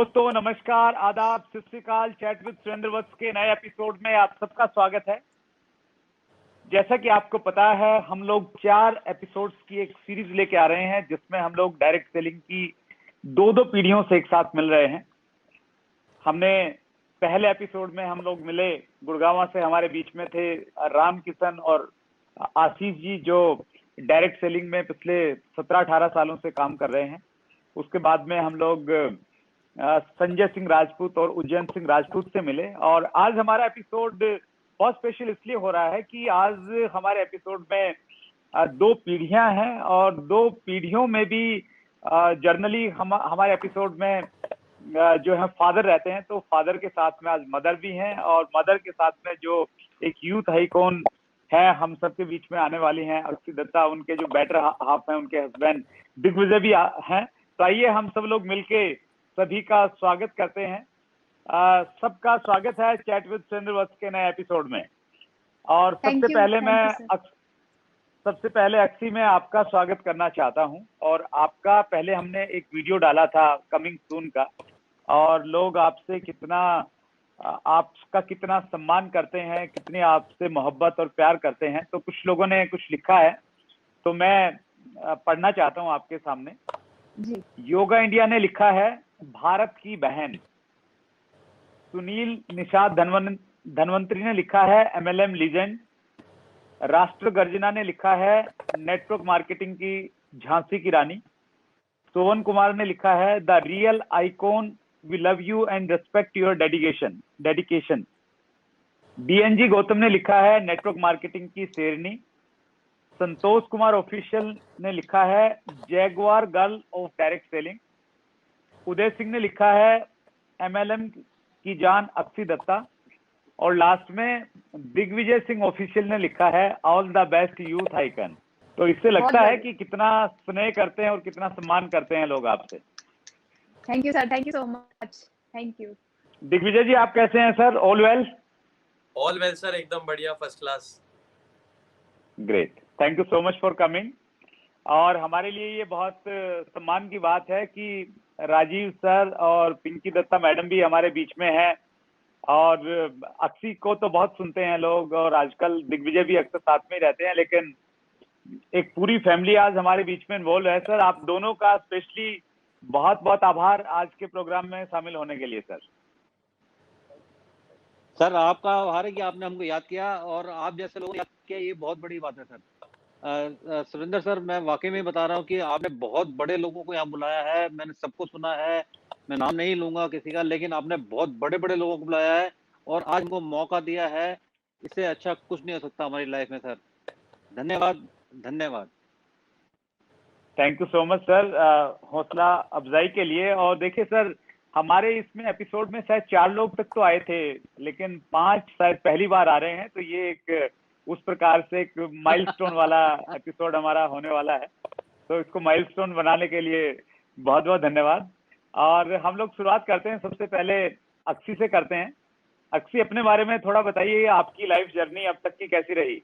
दोस्तों नमस्कार, आदाब, सत श्री अकाल। चैट विद सुरेंद्र वत्स के नए एपिसोड में आप सबका स्वागत है। जैसा कि आपको पता है, हम लोग 4 एपिसोड्स की एक सीरीज लेके आ रहे हैं जिसमें हम लोग डायरेक्ट सेलिंग की दो पीढ़ियों से एक साथ मिल रहे हैं। हमने पहले एपिसोड में हम लोग मिले, गुड़गांव से हमारे बीच में थे राम किशन और आशीष जी, जो डायरेक्ट सेलिंग में पिछले 17-18 सालों से काम कर रहे हैं। उसके बाद में हम लोग संजय सिंह राजपूत और उज्जैन सिंह राजपूत से मिले। और आज हमारा एपिसोड बहुत स्पेशल इसलिए हो रहा है कि आज हमारे एपिसोड में 2 पीढ़ियां हैं और 2 पीढ़ियों में भी जर्नली हमारे एपिसोड में जो है फादर रहते हैं, तो फादर के साथ में आज मदर भी हैं और मदर के साथ में जो एक यूथ आइकॉन है हम सबके बीच में आने वाली हैं, अक्षी दत्ता, उनके जो बेटर हाफ हैं, उनके हस्बैंड दिग्विजय भी हैं। तो आइए हम सब लोग मिलके सभी का स्वागत करते हैं। सबका स्वागत है चैट विद सुरेंद्र वत्स के नए एपिसोड में। और सबसे पहले अक्षी मैं आपका स्वागत करना चाहता हूं। और आपका पहले हमने एक वीडियो डाला था कमिंग सून का, और लोग आपसे आपका कितना सम्मान करते हैं, कितनी आपसे मोहब्बत और प्यार करते हैं। तो कुछ लोगों ने कुछ लिखा है, तो मैं पढ़ना चाहता हूं आपके सामने जी। योगा इंडिया ने लिखा है, भारत की बहन। सुनील निषाद धनवंतरी ने लिखा है, MLM लीजेंड। राष्ट्र गर्जना ने लिखा है, नेटवर्क मार्केटिंग की झांसी की रानी। सोवन कुमार ने लिखा है, the real icon, we love you and respect your dedication. DNG Gautam ने लिखा है, नेटवर्क मार्केटिंग की शेरनी। संतोष कुमार ऑफिशियल ने लिखा है, jaguar girl of direct selling. Uday Singh ने लिखा है, MLM की जान अक्षी दत्ता। और लास्ट में दिग्विजय सिंह ऑफिशियल ने लिखा है, all the best youth icon. तो इससे लगता है कि कितना स्नेह करते हैं और कितना सम्मान करते हैं लोग आपसे। Thank you sir, thank you so much, thank you. Digvijay ji, आप कैसे हैं sir? All well? All well sir, एकदम बढ़िया, first class. Great, thank you so much for coming. और हमारे लिए ये बहुत सम्मान की बात है कि राजीव सर और पिंकी दत्ता मैडम भी हमारे बीच में है। और अक्षी को तो बहुत सुनते हैं लोग, और आजकल दिग्विजय भी अक्सर साथ में ही रहते हैं, लेकिन एक पूरी फैमिली आज हमारे बीच में इन्वॉल्व है। सर, आप दोनों का स्पेशली बहुत बहुत आभार आज के प्रोग्राम में शामिल होने के लिए। सर आपका आभार है कि आपने हमको याद किया, और आप जैसे लोगों ने याद किया, ये बहुत बड़ी बात है सर। सुरेंद्र सर, मैं वाकई में बता रहा हूँ कि आपने बहुत बड़े लोगों को यहाँ बुलाया है। मैंने सबको सुना है, मैं नाम नहीं लूंगा किसी का, लेकिन आपने बहुत बड़े बड़े लोगों को बुलाया है और आज हमको मौका दिया है। इससे अच्छा कुछ नहीं हो सकता हमारी लाइफ में सर। धन्यवाद, धन्यवाद। Thank you so much sir, हौसला अफजाई के लिए। और देखिए सर, हमारे इसमें एपिसोड में शायद 4 लोग तक तो आए थे, लेकिन 5 शायद पहली बार आ रहे हैं। तो ये एक उस प्रकार से एक माइलस्टोन वाला एपिसोड हमारा होने वाला है। तो इसको माइलस्टोन बनाने के लिए बहुत बहुत धन्यवाद। और हम लोग शुरुआत करते हैं, सबसे पहले अक्षी से करते हैं। अक्षी, अपने बारे में थोड़ा बताइए, आपकी लाइफ जर्नी अब तक की कैसी रही?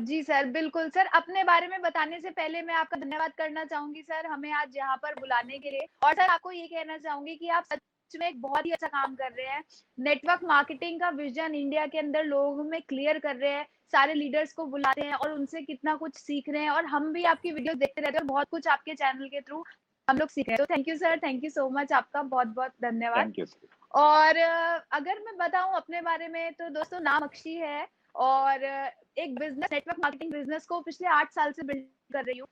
जी सर, बिल्कुल सर। अपने बारे में बताने से पहले मैं आपका धन्यवाद करना चाहूंगी सर, हमें आज यहाँ पर बुलाने के लिए। और सर, आपको ये कहना चाहूंगी कि आप सच में एक बहुत ही अच्छा काम कर रहे हैं। नेटवर्क मार्केटिंग का विजन इंडिया के अंदर लोगों में क्लियर कर रहे हैं, सारे लीडर्स को बुलाते हैं और उनसे कितना कुछ सीख रहे हैं। और हम भी आपकी वीडियो देखते रहते हैं और बहुत कुछ आपके चैनल के थ्रू हम लोग सीख रहे हैं। तो thank you sir, thank you so much, आपका बहुत बहुत धन्यवाद। और अगर मैं बताऊं अपने बारे में, तो दोस्तों नाम अक्षी है और एक बिजनेस, नेटवर्क मार्केटिंग बिजनेस को पिछले 8 साल से बिल्ड कर रही हूँ।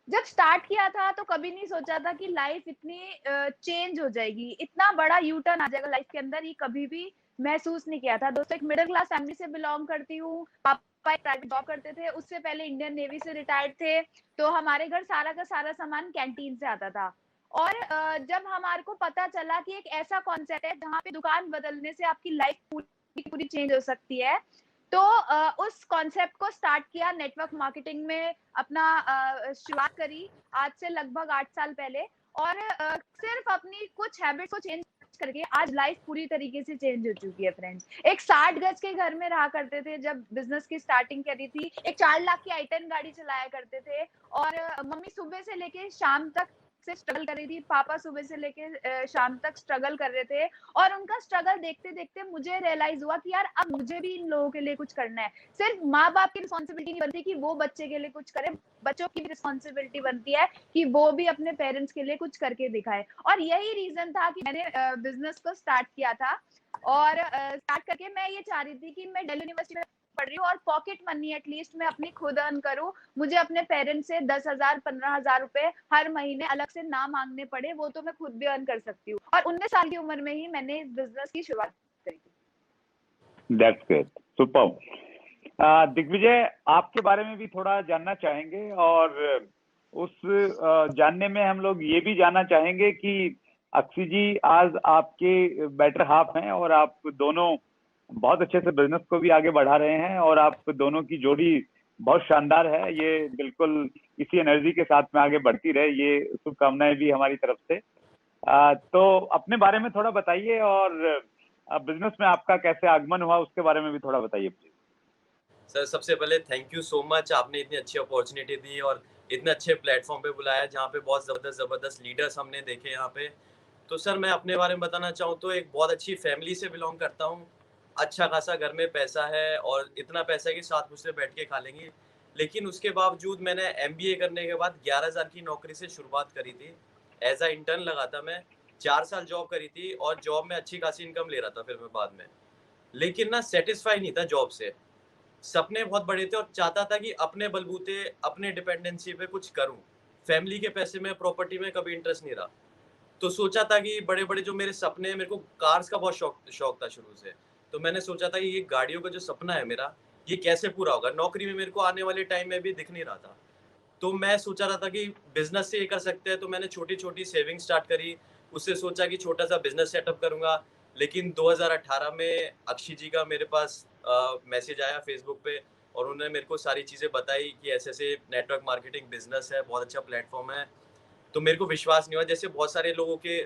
जब स्टार्ट किया था तो कभी नहीं सोचा था कि लाइफ इतनी चेंज हो जाएगी, इतना बड़ा यू टर्न आ जाएगा लाइफ के अंदर, ये कभी भी महसूस नहीं किया था। दोस्तों, एक मिडिल क्लास फैमिली से बिलोंग करती हूँ। पापा एक प्राइवेट जॉब करते थे, उससे पहले इंडियन नेवी से रिटायर्ड थे। तो हमारे घर सारा का सारा सामान कैंटीन से आता था। और जब हमारे को पता चला कि एक ऐसा कॉन्सेप्ट है जहाँ पे दुकान बदलने से आपकी लाइफ पूरी चेंज हो सकती है, तो उस कॉन्सेप्ट को स्टार्ट किया, नेटवर्क मार्केटिंग में अपना शुरुआत करी आज से लगभग 8 साल पहले। और सिर्फ अपनी कुछ हैबिट्स को चेंज करके आज लाइफ पूरी तरीके से चेंज हो चुकी है फ्रेंड्स। एक 60 गज के घर में रहा करते थे जब बिजनेस की स्टार्टिंग करी थी, एक 4 लाख की i10 गाड़ी चलाया करते थे, और मम्मी सुबह से लेके शाम तक से स्ट्रगल कर रही थी, पापा सुबह से लेके शाम तक स्ट्रगल कर रहे थे और उनका स्ट्रगल देखते-देखते मुझे रियलाइज़ हुआ कि यार अब मुझे भी इन लोगों के लिए कुछ करना है। सिर्फ माँ-बाप की रिस्पॉन्सिबिलिटी नहीं बनती कि वो बच्चे के लिए कुछ करें, बच्चों की भी रिस्पॉन्सिबिलिटी बनती है कि वो भी अपने पेरेंट्स के लिए कुछ करके दिखाएँ। और यही रीज़न था कि मैंने बिज़नेस को स्टार्ट किया था और स्टार्ट करके मैं ये चाह रही थी कि मैं दिल्ली यूनिवर्सिटी में पढ़ रही हूँ और पॉकेट मनी एटलीस्ट मैं अपनी खुद अर्न करूँ। मुझे अपने पेरेंट्स से 10,000 15,000 रुपए हर महीने अलग से ना मांगने पड़े, वो तो मैं खुद भी अर्न कर सकती हूँ। और 19 साल की उम्र में ही मैंने इस बिजनेस की शुरुआत करी थी। That's great, superb. दिग्विजय, आपके बारे में भी थोड़ा जानना चाहेंगे और उस जानने में हम लोग ये भी जानना चाहेंगे कि अक्षी जी आज आपके बेटर हाफ हैं और आप दोनों बहुत अच्छे से बिजनेस को भी आगे बढ़ा रहे हैं और आप दोनों की जोड़ी बहुत शानदार है। ये बिल्कुल इसी एनर्जी के साथ में आगे बढ़ती रहे, ये शुभकामनाएं भी हमारी तरफ से। तो अपने बारे में थोड़ा बताइए और बिजनेस में आपका कैसे आगमन हुआ उसके बारे में भी थोड़ा बताइए प्लीज। सर सबसे पहले थैंक यू सो मच, आपने इतनी अच्छी अपॉर्चुनिटी दी और इतने अच्छे प्लेटफॉर्म पे बुलाया जहाँ पे बहुत ज़बरदस्त लीडर्स हमने देखे यहाँ पे। तो सर मैं अपने बारे में बताना चाहूँ तो एक बहुत अच्छी फैमिली से बिलोंग करता हूँ। अच्छा खासा घर में पैसा है और इतना पैसा है कि साथ मुझसे बैठ के खा लेंगे। लेकिन उसके बावजूद मैंने MBA करने के बाद 11,000 की नौकरी से शुरुआत करी थी। एज अ इंटर्न लगा था मैं, 4 साल जॉब करी थी और जॉब में अच्छी खासी इनकम ले रहा था फिर मैं बाद में। लेकिन ना सेटिस्फाई नहीं था जॉब से। सपने बहुत बड़े थे और चाहता था कि अपने बलबूते, अपने डिपेंडेंसी पे कुछ करूँ। फैमिली के पैसे में, प्रॉपर्टी में कभी इंटरेस्ट नहीं रहा। तो सोचा था कि बड़े-बड़े जो मेरे सपने हैं, मेरे को कार्स का बहुत शौक शौक था शुरू से। तो मैंने सोचा था कि ये गाड़ियों का जो सपना है मेरा, ये कैसे पूरा होगा? नौकरी में मेरे को आने वाले टाइम में भी दिख नहीं रहा था। तो मैं सोचा रहा था कि बिज़नेस से ये कर सकते हैं, तो मैंने छोटी-छोटी सेविंग स्टार्ट करी। उससे सोचा कि छोटा-सा बिज़नेस सेटअप करूँगा। लेकिन 2018 में अक्षय जी का मेरे पास मैसेज आया फ़ेसबुक पे और उन्होंने मेरे को सारी चीज़ें बताई कि ऐसे-ऐसे नेटवर्क मार्केटिंग बिज़नेस है, बहुत अच्छा प्लेटफ़ॉर्म है। तो मेरे को विश्वास नहीं हुआ, जैसे बहुत सारे लोगों के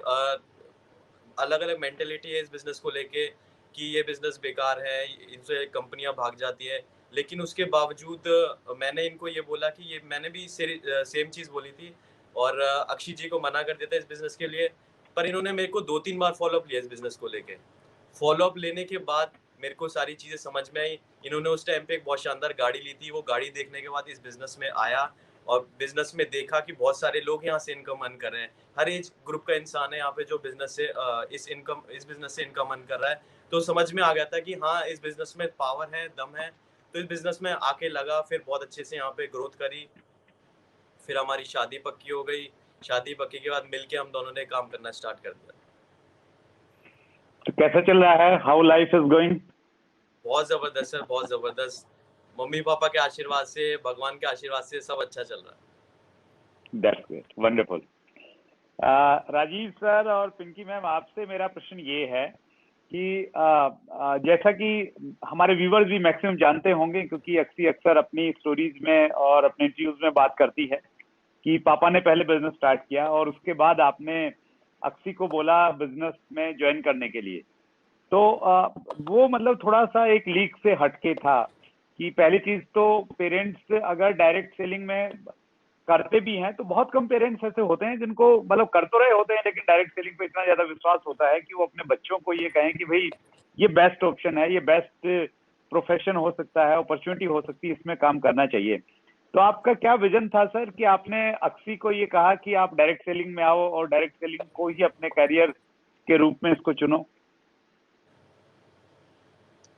अलग-अलग मेंटालिटी है इस बिज़नेस को लेके कि ये बिज़नेस बेकार है, इनसे कंपनियाँ भाग जाती है। लेकिन उसके बावजूद मैंने इनको ये बोला कि ये मैंने भी सेम चीज़ बोली थी और अक्षय जी को मना कर दिया था इस बिज़नेस के लिए। पर इन्होंने मेरे को 2-3 बार फ़ॉलो अप लिया इस बिज़नेस को लेके। फ़ॉलो अप लेने के बाद मेरे को सारी चीज़ें समझ में आई। इन्होंने उस टाइम पे एक बहुत शानदार गाड़ी ली थी, वो गाड़ी देखने के बाद इस बिज़नेस में आया और बिज़नेस में देखा कि बहुत सारे लोग यहाँ से इनकम अर्न कर रहे हैं। हर एज ग्रुप का इंसान है यहाँ पे जो बिज़नेस से इस बिज़नेस से इनकम अर्न कर रहा है। तो समझ में आ गया था कि हाँ, इस बिज़नेस में पावर है, दम है। तो इस बिज़नेस में आके लगा, फिर बहुत अच्छे से यहाँ पे ग्रोथ करी। फिर हमारी शादी पक्की हो गई। शादी पक्की के बाद मिलके हम दोनों ने काम करना स्टार्ट कर दिया। तो कैसा चल रहा है? How life is going? बहुत ज़बरदस्त है, बहुत ज़बरदस्त। मम्मी-पापा के आशीर्वाद से, भगवान के आशीर्वाद से सब अच्छा चल रहा है। That's great, wonderful. Rajiv sir और पिंकी मैम, आपसे मेरा प्रश्न ये है कि जैसा कि हमारे व्यूवर्स भी मैक्सिमम जानते होंगे क्योंकि अक्सी अक्सर अपनी स्टोरीज में और अपने इंटरव्यूज में बात करती है कि पापा ने पहले बिजनेस स्टार्ट किया और उसके बाद आपने अक्सी को बोला बिजनेस में ज्वाइन करने के लिए। तो वो मतलब थोड़ा सा एक लीक से हटके था कि पहली चीज तो पेरेंट्स अगर डायरेक्ट सेलिंग में करते भी हैं तो बहुत कम पेरेंट्स ऐसे होते हैं जिनको मतलब कर तो रहे होते हैं लेकिन डायरेक्ट सेलिंग पे इतना ज्यादा विश्वास होता है कि वो अपने बच्चों को ये कहें कि भाई ये बेस्ट ऑप्शन है, ये बेस्ट प्रोफेशन हो सकता है, अपॉर्चुनिटी हो सकती है, इसमें काम करना चाहिए। तो आपका क्या विजन था सर कि आपने अक्सी को ये कहा कि आप डायरेक्ट सेलिंग में आओ और डायरेक्ट सेलिंग को ही अपने करियर के रूप में इसको चुनो?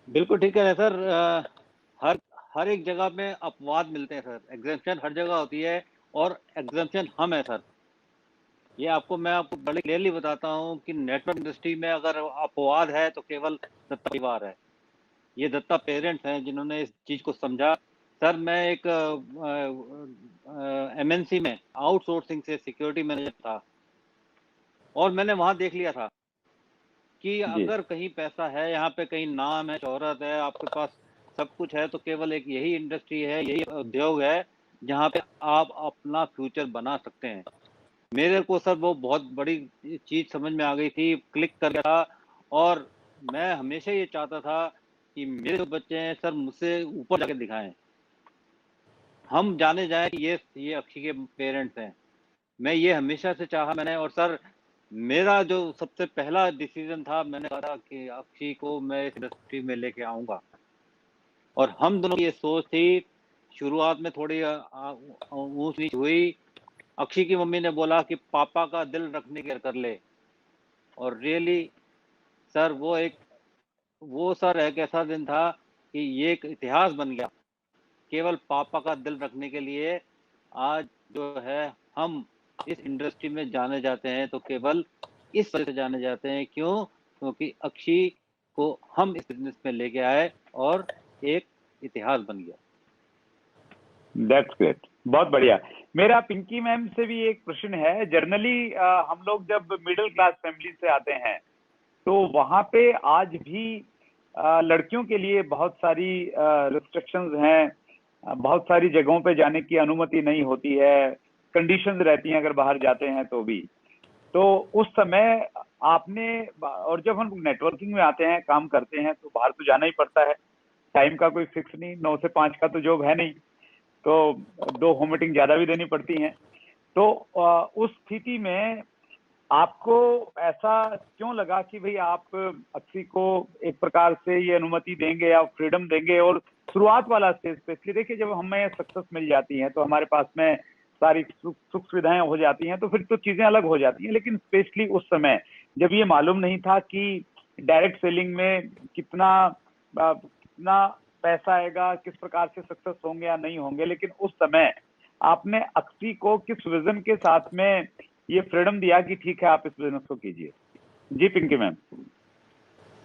बिल्कुल ठीक है सर। हर हर एक जगह में अपवाद मिलते हैं सर, एग्जेम्पशन हर जगह होती है और एग्जेम्पशन हम है सर। ये मैं आपको बड़े क्लियरली बताता हूँ कि नेटवर्क इंडस्ट्री में अगर अपवाद है तो केवल दत्ता परिवार है। ये दत्ता पेरेंट्स हैं जिन्होंने इस चीज को समझा। सर मैं एक MNC में आउटसोर्सिंग से सिक्योरिटी मैनेजर था और मैंने वहां देख लिया था कि जी अगर कहीं पैसा है, यहाँ पे कहीं नाम है, शोहरत है, आपके पास सब कुछ है, तो केवल एक यही इंडस्ट्री है, यही उद्योग है जहाँ पे आप अपना फ्यूचर बना सकते हैं। मेरे को सर वो बहुत बड़ी चीज समझ में आ गई थी, क्लिक कर गया था। और मैं हमेशा ये चाहता था कि मेरे जो बच्चे हैं सर मुझसे ऊपर जाके दिखाएं, हम जाने जाए कि ये अक्षय के पेरेंट्स हैं। मैं ये हमेशा से चाहा मैंने। और सर मेरा जो सबसे पहला डिसीजन था, मैंने कहा था कि अक्षी को मैं इस इंडस्ट्री में लेके आऊंगा। और हम दोनों की ये सोच थी। शुरुआत में थोड़ी ऊंच नीच हुई। अक्षी की मम्मी ने बोला कि पापा का दिल रखने के कर ले। और रियली सर वो सर एक ऐसा दिन था कि ये एक इतिहास बन गया। केवल पापा का दिल रखने के लिए आज जो है हम इस इंडस्ट्री में जाने जाते हैं, तो केवल इस वजह से जाने जाते हैं। क्यों? क्योंकि अक्षी को हम इस बिजनेस में लेके आए और एक इतिहास बन गया। दैट्स ग्रेट, बहुत बढ़िया। मेरा पिंकी मैम से भी एक प्रश्न है। जनरली हम लोग जब मिडिल क्लास फैमिली से आते हैं तो वहां पे आज भी लड़कियों के लिए बहुत सारी रिस्ट्रिक्शंस हैं, बहुत सारी जगहों पे जाने की अनुमति नहीं होती है, कंडीशंस रहती हैं अगर बाहर जाते हैं तो भी। तो उस समय आपने, और जब हम नेटवर्किंग में आते हैं, काम करते हैं, तो बाहर तो जाना ही पड़ता है। टाइम का कोई फिक्स नहीं, 9 से 5 का तो जॉब है नहीं, तो 2 होम मीटिंग ज्यादा भी देनी पड़ती हैं। तो उस स्थिति में आपको ऐसा क्यों लगा कि भाई आप अक्षी को एक प्रकार से ये अनुमति देंगे या फ्रीडम देंगे? और शुरुआत वाला स्टेज पे, इसलिए देखिए जब हमें सक्सेस मिल जाती है तो हमारे पास में सारी सुख सुविधाएं हो जाती हैं, तो फिर तो चीजें अलग हो जाती हैं। लेकिन स्पेशली उस समय जब ये मालूम नहीं था कि डायरेक्ट सेलिंग में कितना पैसा आएगा, किस प्रकार से सक्सेस होंगे या नहीं होंगे, लेकिन उस समय आपने अक्षी को किस विजन के साथ में ये फ्रीडम दिया कि ठीक है आप इस बिजनेस को कीजिए? जी पिंकी मैम।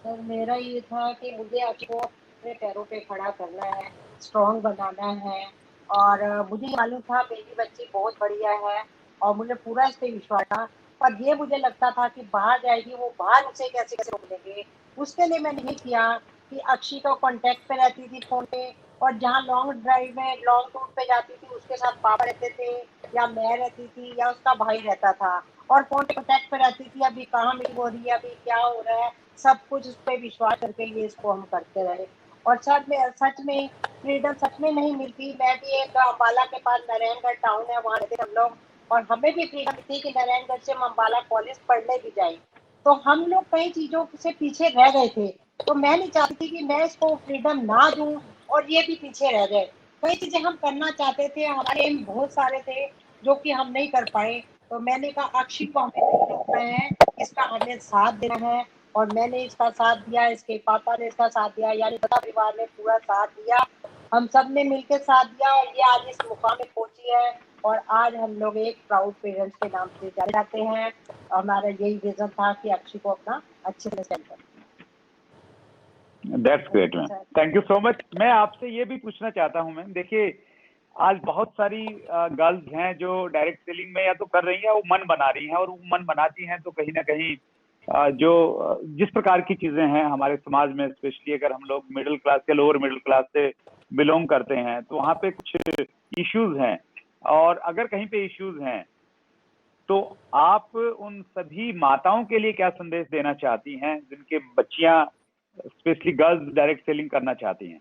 सर मेरा ये था कि मुझे अक्षी को अपने पैरों पे खड़ा करना है, स्ट्रॉन्ग बनाना है। और मुझे मालूम था मेरी बच्ची बहुत बढ़िया है और मुझे पूरा इस पे विश्वास था। पर ये मुझे लगता था कि बाहर जाएगी, वो बाहर उसे कैसे कैसे रोक लेंगे। उसके लिए मैंने ये किया कि अक्षी को कांटेक्ट पे रहती थी फोन पे, और जहाँ लॉन्ग ड्राइव में लॉन्ग टूर पे जाती थी उसके साथ पापा रहते थे या मैं रहती थी या उसका भाई रहता था, और फोन पे कांटेक्ट पे रहती थी। अभी कहाँ मीटिंग हो रही है, अभी क्या हो रहा है, सब कुछ उस पर विश्वास करके ये इसको हम करते रहे। और सच में फ्रीडम सच में नहीं मिलती। मैं भी एक अम्बाला के पास नारायणगढ़ टाउन है, वहाँ रहते हम लोग, और हमें भी फ्रीडम मिलती कि नारायणगढ़ से हम अम्बाला कॉलेज पढ़ने भी जाए। तो हम लोग कई चीजों से पीछे रह गए थे। तो मैं नहीं चाहती थी कि मैं इसको फ्रीडम ना दूं और ये भी पीछे रह जाए। कई चीजें हम करना चाहते थे, हमारे एम बहुत सारे थे जो कि हम नहीं कर पाए। तो मैंने कहा अक्षी को हमें नहीं रोकना है, इसका हमें साथ देना है। और मैंने इसका साथ दिया, इसके पापा ने इसका साथ दिया, यानी बड़ा परिवार ने पूरा साथ दिया। हम सब ने मिलकर साथ दिया और ये आज इस मुकाम में पहुंची है। और आज हम लोग एक प्राउड पेरेंट्स के नाम से जाने जाते हैं। हमारा यही विजन था कि अक्षी को अपना अच्छे से सेट करें। That's great ma'am, thank you so much. मैं आपसे ये भी पूछना चाहता हूँ मैम, देखिए आज बहुत सारी गर्ल्स हैं जो डायरेक्ट सेलिंग में या तो कर रही हैं, वो मन बना रही हैं, और वो मन बनाती हैं तो कहीं ना कहीं जो जिस प्रकार की चीजें हैं हमारे समाज में, स्पेशली अगर हम लोग मिडिल क्लास या लोअर मिडिल क्लास से बिलोंग करते हैं, तो वहाँ पे कुछ इश्यूज हैं। और अगर कहीं पे इश्यूज हैं तो आप उन सभी माताओं के लिए क्या संदेश देना चाहती हैं जिनके बच्चियां स्पेशली गर्ल्स डायरेक्ट सेलिंग करना चाहती हैं?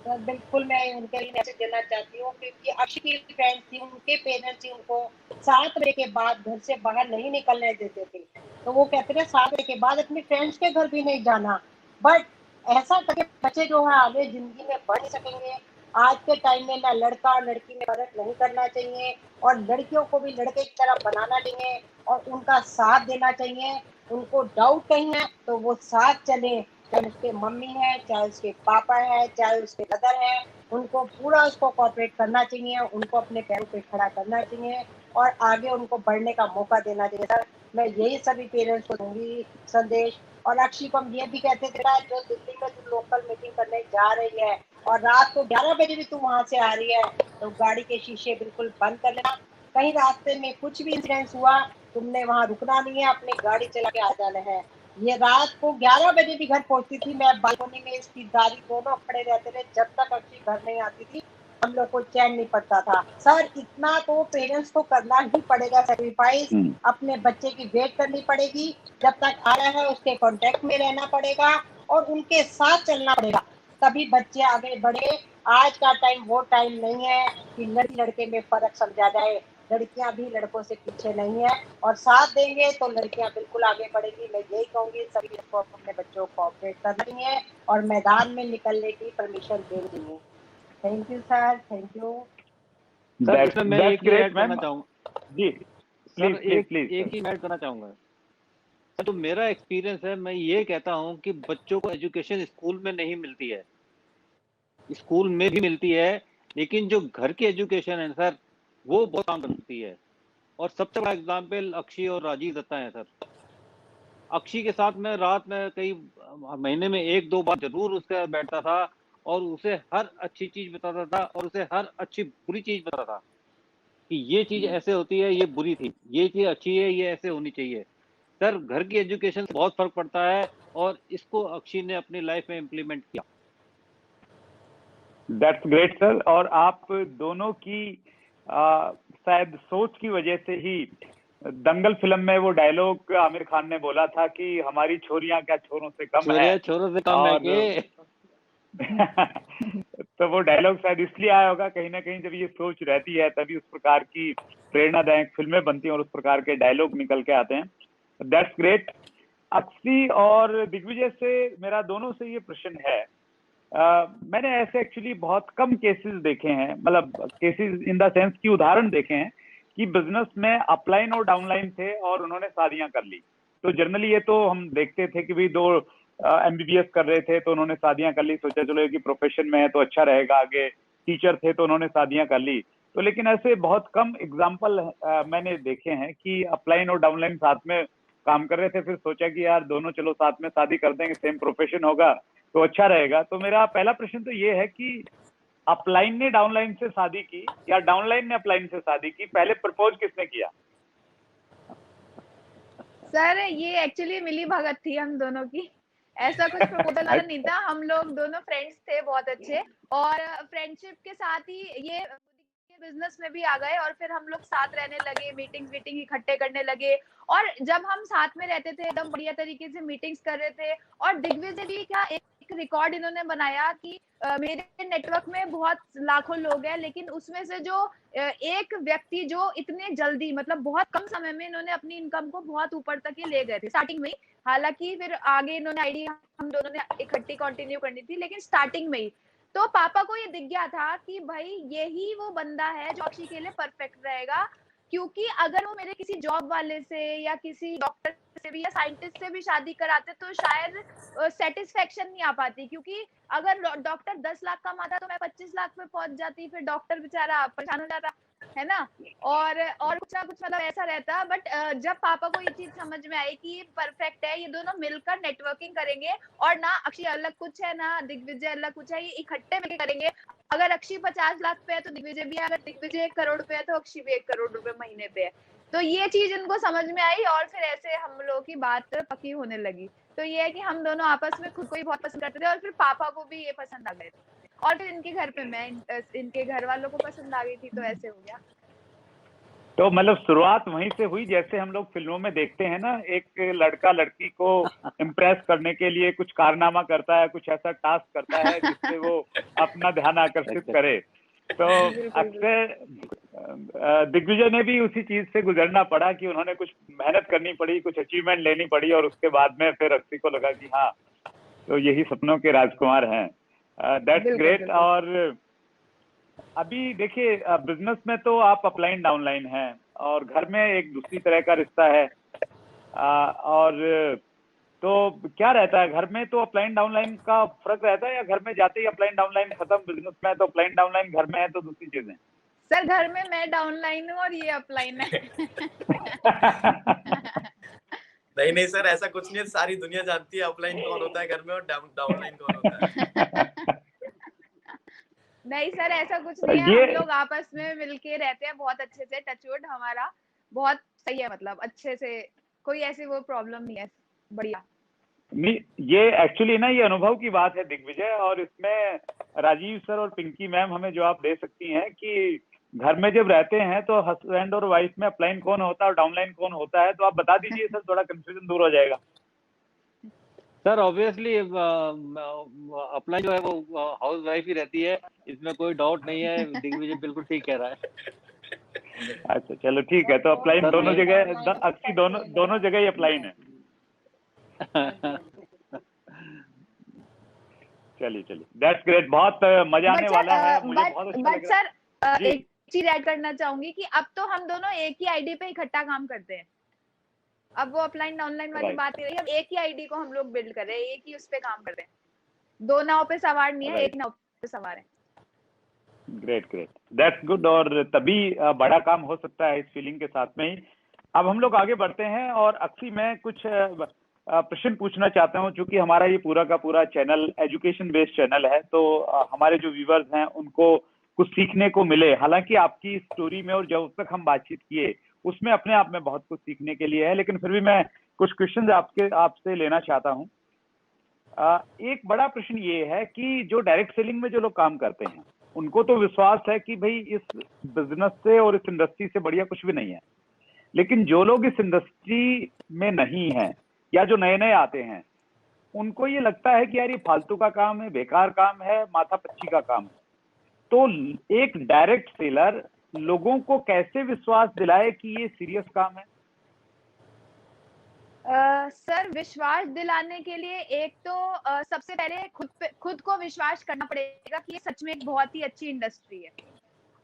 सर बिल्कुल मैं उनके लिए मैसेज देना चाहती हूँ, क्योंकि अक्षय की फ्रेंड्स थी, उनके पेरेंट्स ही उनको 7 बजे के बाद घर से बाहर नहीं निकलने देते थे। तो वो कहते थे 7 बजे के बाद अपने फ्रेंड्स के घर भी नहीं जाना। बट ऐसा करके बच्चे जो है आगे जिंदगी में बढ़ सकेंगे। आज के टाइम में ना लड़का और लड़की में फर्क नहीं करना चाहिए, और लड़कियों को भी लड़के की तरह बनाना चाहिए और उनका साथ देना चाहिए। उनको डाउट कहीं है तो वो साथ चले, चाहे उसके मम्मी है, चाहे उसके पापा है, चाहे उसके ब्रदर है, उनको पूरा उसको कोऑपरेट करना चाहिए, उनको अपने पैरों पे खड़ा करना चाहिए और आगे उनको बढ़ने का मौका देना चाहिए। सर मैं यही सभी पेरेंट्स को दूंगी संदेश। और अक्षय को हम ये भी कहते थे जो दिल्ली में तू लोकल मीटिंग करने जा रही है और रात को 11 बजे भी तू वहां से आ रही है, तो गाड़ी के शीशे बिल्कुल बंद कर लेना। कहीं रास्ते में कुछ भी इंसिडेंस हुआ, तुमने वहां रुकना नहीं है, अपनी गाड़ी चला के आ जाना है। ये रात को 11 बजे भी घर पहुंचती थी, मैं बालकनी में इसकी दादी दोनों खड़े रहते थे जब तक अक्षी घर नहीं आती थी। हम लोग को चैन नहीं पड़ता था। सर इतना तो पेरेंट्स को करना ही पड़ेगा सेक्रीफाइस, अपने बच्चे की वेट करनी पड़ेगी, जब तक आ रहा है उसके कांटेक्ट में रहना पड़ेगा और उनके साथ चलना पड़ेगा, तभी बच्चे आगे बढ़े। आज का टाइम वो टाइम नहीं है कि लड़की लड़के में फर्क समझा जाए। लड़कियां भी लड़कों से पीछे नहीं है, और साथ देंगे तो लड़कियां बिल्कुल आगे बढ़ेगी। मैं यही कहूंगी सभी लड़कों को अपने बच्चों को ऑपरेट करनी है और मैदान में निकलने की परमिशन देनी है। Thank you sir, thank you sir. इसमें मैं एक ही ऐड करना चाहूंगा जी। सर, प्लीज प्लीज एक ही ऐड करना चाहूंगा सर। तो मेरा एक्सपीरियंस है, मैं ये कहता हूँ कि बच्चों को एजुकेशन स्कूल में नहीं मिलती है, स्कूल में भी मिलती है, लेकिन जो घर की एजुकेशन है सर, वो बहुत काम करती है। और सबसे बड़ा एग्जाम्पल अक्षय और राजीव दत्ता है सर। अक्षय के साथ मैं रात में कई महीने में 1-2 बार जरूर उसके साथ बैठता था, और उसे हर अच्छी चीज बताता था और उसे हर अच्छी बुरी चीज बताता था कि ये चीज ऐसे होती है, ये बुरी थी, ये चीज अच्छी है, ये ऐसे होनी चाहिए। सर, घर की एजुकेशन से बहुत फर्क पड़ता है, और इसको अक्षय ने अपनी लाइफ में इम्प्लीमेंट किया। That's great sir. और आप दोनों की शायद सोच की वजह से ही दंगल फिल्म में वो डायलॉग आमिर खान ने बोला था कि हमारी छोरियां क्या छोरों से कम है, छोरों से कम है और के तो वो डायलॉग शायद इसलिए आया होगा, कहीं ना कहीं जब ये सोच रहती है तभी उस प्रकार की प्रेरणादायक फिल्में बनती हैं और उस प्रकार के डायलॉग निकल के आते हैं। That's great. अक्षय और दिग्विजय से मेरा दोनों से ये प्रश्न है, मैंने ऐसे एक्चुअली बहुत कम केसेस देखे हैं, मतलब केसेस इन द सेंस की उदाहरण देखे हैं कि बिजनेस में अपलाइन और डाउनलाइन थे और उन्होंने शादियां कर ली। तो जनरली ये तो हम देखते थे कि भाई दो एमबीबीएस कर रहे थे तो उन्होंने शादियां कर ली, सोचा चलो कि प्रोफेशन में है तो अच्छा रहेगा आगे, टीचर थे तो उन्होंने शादियां कर ली। तो लेकिन ऐसे बहुत कम एग्जाम्पल मैंने देखे हैं कि अपलाइन और डाउनलाइन साथ में काम कर रहे थे, फिर सोचा कि यार दोनों चलो साथ में शादी कर देंगे, सेम प्रोफेशन होगा तो अच्छा रहेगा। तो मेरा पहला प्रश्न तो ये है कि अपलाइन ने डाउनलाइन से शादी की या डाउनलाइन ने अपलाइन से शादी की, पहले प्रपोज किसने किया? सर ये एक्चुअली मिली भगत थी हम दोनों की, ऐसा कुछ प्रपोजल वाला नहीं था। हम लोग दोनों फ्रेंड्स थे बहुत अच्छे, और फ्रेंडशिप के साथ ही ये बिजनेस में भी आ गए, और फिर हम लोग साथ रहने लगे, मीटिंग इकट्ठे करने लगे। और जब हम साथ में रहते थे एकदम बढ़िया तरीके से मीटिंग्स कर रहे थे। और दिग्विजय भी क्या एक रिकॉर्ड इन्होंने बनाया कि मेरे नेटवर्क में बहुत लाखों लोग हैं, लेकिन उसमें से जो एक व्यक्ति जो इतने जल्दी, मतलब बहुत कम समय में इन्होंने अपनी इनकम को बहुत ऊपर तक ही ले गए थे स्टार्टिंग में ही। हालांकि फिर आगे इन्होंने आईडी हम दोनों ने इकट्ठी कंटिन्यू करनी थी, लेकिन स्टार्टिंग में ही तो पापा को ये दिख गया था कि भाई यही वो बंदा है जो अक्षय के लिए परफेक्ट रहेगा। क्योंकि अगर वो मेरे किसी जॉब वाले से या किसी डॉक्टर से भी या साइंटिस्ट से भी शादी कराते तो शायद सेटिस्फेक्शन नहीं आ पाती, क्योंकि अगर डॉक्टर 10 लाख कमाता तो मैं 25 लाख पे पहुंच जाती, फिर डॉक्टर बेचारा परेशान हो जाता, है ना। और कुछ ना कुछ मतलब ऐसा रहता। बट जब पापा को ये चीज समझ में आई कि ये परफेक्ट है, ये दोनों मिलकर नेटवर्किंग करेंगे, और ना अक्षय अलग कुछ है ना दिग्विजय अलग कुछ है, ये इकट्ठे मिलकर करेंगे। अगर अक्षय 50 लाख पे है तो दिग्विजय भी है, अगर दिग्विजय 1 करोड़ पे है तो अक्षय भी 1 करोड़ रुपए महीने पे है। तो ये चीज इनको समझ में आई, और फिर ऐसे हम लोगों की बात पक्की होने लगी। तो ये है कि हम दोनों आपस में खुद को ही बहुत पसंद करते थे, और फिर पापा को भी ये पसंद आ गए थे, और फिर इनके घर पे मैं इनके घर वालों को पसंद आ गई थी, तो ऐसे हो गया। तो मतलब शुरुआत वहीं से हुई, जैसे हम लोग फिल्मों में देखते हैं ना, एक लड़का लड़की को इम्प्रेस करने के लिए कुछ कारनामा करता है, कुछ ऐसा टास्क करता है जिससे वो अपना ध्यान आकर्षित करे। तो अक्सर दिग्विजय ने भी उसी चीज से गुजरना पड़ा कि उन्होंने कुछ मेहनत करनी पड़ी, कुछ अचीवमेंट लेनी पड़ी, और उसके बाद में फिर अक्षय को लगा कि हाँ तो यही सपनों के राजकुमार हैं। That's great. और अभी देखिए बिजनेस में तो आप अपलाइन डाउनलाइन हैं, और घर में एक दूसरी तरह का रिश्ता है। और तो क्या रहता है घर में, तो अपलाइन डाउनलाइन का फर्क रहता है, या घर में जाते ही अपलाइन डाउनलाइन खत्म, बिजनेस में है तो अपलाइन डाउनलाइन, घर में है तो दूसरी चीजें? सर घर में मैं डाउनलाइन हूँ और ये अपलाइन है। नहीं सर, ऐसा कुछ नहीं है, सारी दुनिया जानती है अपलाइन कौन होता है घर में और डाउनलाइन कौन होता है। नहीं सर ऐसा कुछ नहीं है, हम लोग आपस में मिलके रहते हैं बहुत अच्छे से, टचवुड हमारा बहुत सही है, मतलब अच्छे से, कोई ऐसी वो प्रॉब्लम नहीं है, बढ़िया। नहीं, ये एक्चुअली ना ये अनुभव की बात है दिग्विजय, और इसमें राजीव सर और पिंकी मैम हमें जवाब दे सकती हैं कि घर में जब रहते हैं तो हस्बैंड और वाइफ में अपलाइन कौन होता है और डाउनलाइन कौन होता है, तो आप बता दीजिए सर, थोड़ा कंफ्यूजन दूर हो जाएगा। सर ऑब्वियसली अपना जो है वो हाउस वाइफ ही रहती है, इसमें कोई डाउट नहीं है। दिग्विजय बिल्कुल ठीक कह रहा है। अच्छा चलो ठीक है, तो अपलाइन दोनों जगह, अक्सी दोनों जगह ही अपलाइन है। चलिए दैट्स ग्रेट, बहुत मजा आने वाला है, मुझे बहुत अच्छा लग रहा है। सर एक चीज ऐड करना चाहूंगी कि अब तो हम दोनों एक ही आईडी पे इकट्ठा काम करते हैं। अब वो ऑफलाइन ऑनलाइन वाली बात नहीं रही, अब एक ही आईडी को हम लोग बिल्ड कर रहे हैं, एक ही उस पे काम कर रहे हैं। दो नाव पे सवार नहीं है, एक नाव पे सवार है। ग्रेट दैट्स गुड, और तभी बड़ा काम हो सकता है इस फीलिंग के साथ में ही। अब हम लोग आगे बढ़ते हैं, और अक्सी मैं कुछ प्रश्न पूछना चाहता हूं, चूंकि हमारा ये पूरा का पूरा चैनल एजुकेशन बेस्ड चैनल है, तो हमारे जो व्यूवर्स हैं उनको कुछ सीखने को मिले। हालांकि आपकी स्टोरी में और जब तक हम बातचीत किए उसमें अपने आप में बहुत कुछ सीखने के लिए है, लेकिन फिर भी मैं कुछ क्वेश्चन आपसे लेना चाहता हूँ। एक बड़ा प्रश्न ये है कि जो डायरेक्ट सेलिंग में जो लोग काम करते हैं उनको तो विश्वास है कि भाई इस बिजनेस से और इस इंडस्ट्री से बढ़िया कुछ भी नहीं है, लेकिन जो लोग इस इंडस्ट्री में नहीं हैं या जो नए नए आते हैं उनको ये लगता है कि यार ये फालतू का काम है, बेकार काम है, माथा पच्ची का काम है। तो एक डायरेक्ट सेलर लोगों को कैसे विश्वास दिलाए कि ये सीरियस काम है? सर विश्वास दिलाने के लिए एक तो सबसे पहले खुद को विश्वास करना पड़ेगा कि ये सच में एक बहुत ही अच्छी इंडस्ट्री है,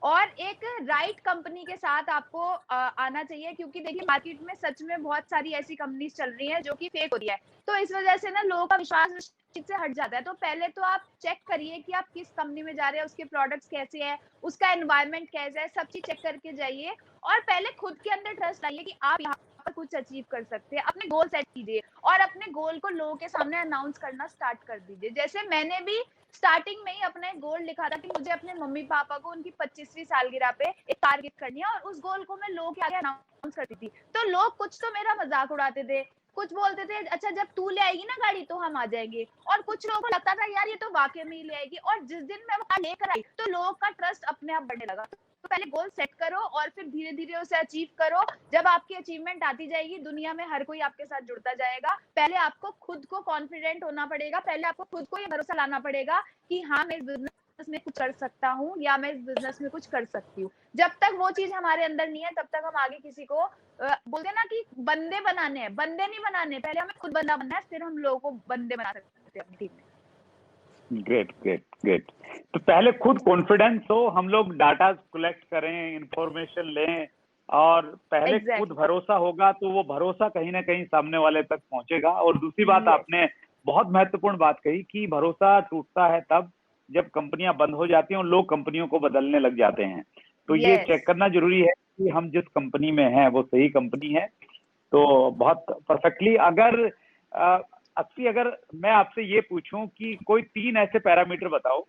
और एक राइट कंपनी के साथ आपको आना चाहिए, क्योंकि देखिए मार्केट में सच में बहुत सारी ऐसी कंपनीज चल रही हैं जो कि फेक हो रही है, तो इस वजह से ना लोगों का विश्वास से हट जाता है। तो पहले तो आप चेक करिए कि आप किस कंपनी में जा रहे हैं, उसके प्रोडक्ट्स कैसे हैं, उसका एनवायरनमेंट कैसा है, सब चीज चेक करके जाइए, और पहले खुद के अंदर ट्रस्ट लाइए कि आप यहाँ पर कुछ अचीव कर सकते हैं। अपने गोल सेट कीजिए और अपने गोल को लोगों के सामने अनाउंस करना स्टार्ट कर दीजिए। जैसे मैंने भी स्टार्टिंग में ही अपना एक गोल लिखा था कि मुझे अपने मम्मी पापा को उनकी 25वीं सालगिरह पे एक कार गिफ्ट करनी है, और उस गोल को मैं लोगों के आगे अनाउंस करती थी। तो लोग कुछ तो मेरा मजाक उड़ाते थे, कुछ बोलते थे अच्छा जब तू ले आएगी ना गाड़ी तो हम आ जाएंगे, और कुछ लोगों को लगता था यार ये तो वाकई में ही ले आएगी, और जिस दिन मैं वो कार लेकर आई तो लोगों का ट्रस्ट अपने आप बढ़ने लगा। तो पहले गोल सेट करो और फिर धीरे धीरे उसे अचीव करो। जब आपकी अचीवमेंट आती जाएगी, दुनिया में हर कोई आपके साथ जुड़ता जाएगा। पहले आपको खुद को कॉन्फिडेंट होना पड़ेगा, पहले आपको खुद को ये भरोसा लाना पड़ेगा कि हाँ मैं इस बिजनेस में कुछ कर सकता हूँ या मैं इस बिजनेस में कुछ कर सकती हूँ। जब तक वो चीज हमारे अंदर नहीं है तब तक हम आगे किसी को बोलते हैं ना कि बंदे बनाने हैं, बंदे नहीं बनाने, पहले हमें खुद बंदा बनना है, फिर हम लोगों को बंदे बना सकते हैं अपनी टीम में। ग्रेट। तो पहले खुद कॉन्फिडेंस हो, हम लोग डाटा कलेक्ट करें, इंफॉर्मेशन लें, और पहले खुद भरोसा होगा तो वो भरोसा कहीं ना कहीं सामने वाले तक पहुंचेगा। और दूसरी बात आपने बहुत महत्वपूर्ण बात कही कि भरोसा टूटता है तब जब कंपनियां बंद हो जाती हैं और लोग कंपनियों को बदलने लग जाते हैं। तो ये चेक करना जरूरी है कि हम जिस कंपनी में हैं वो सही कंपनी है। तो बहुत परफेक्टली, अगर अक्सी अगर मैं आपसे ये पूछूं कि कोई 3 ऐसे पैरामीटर बताओ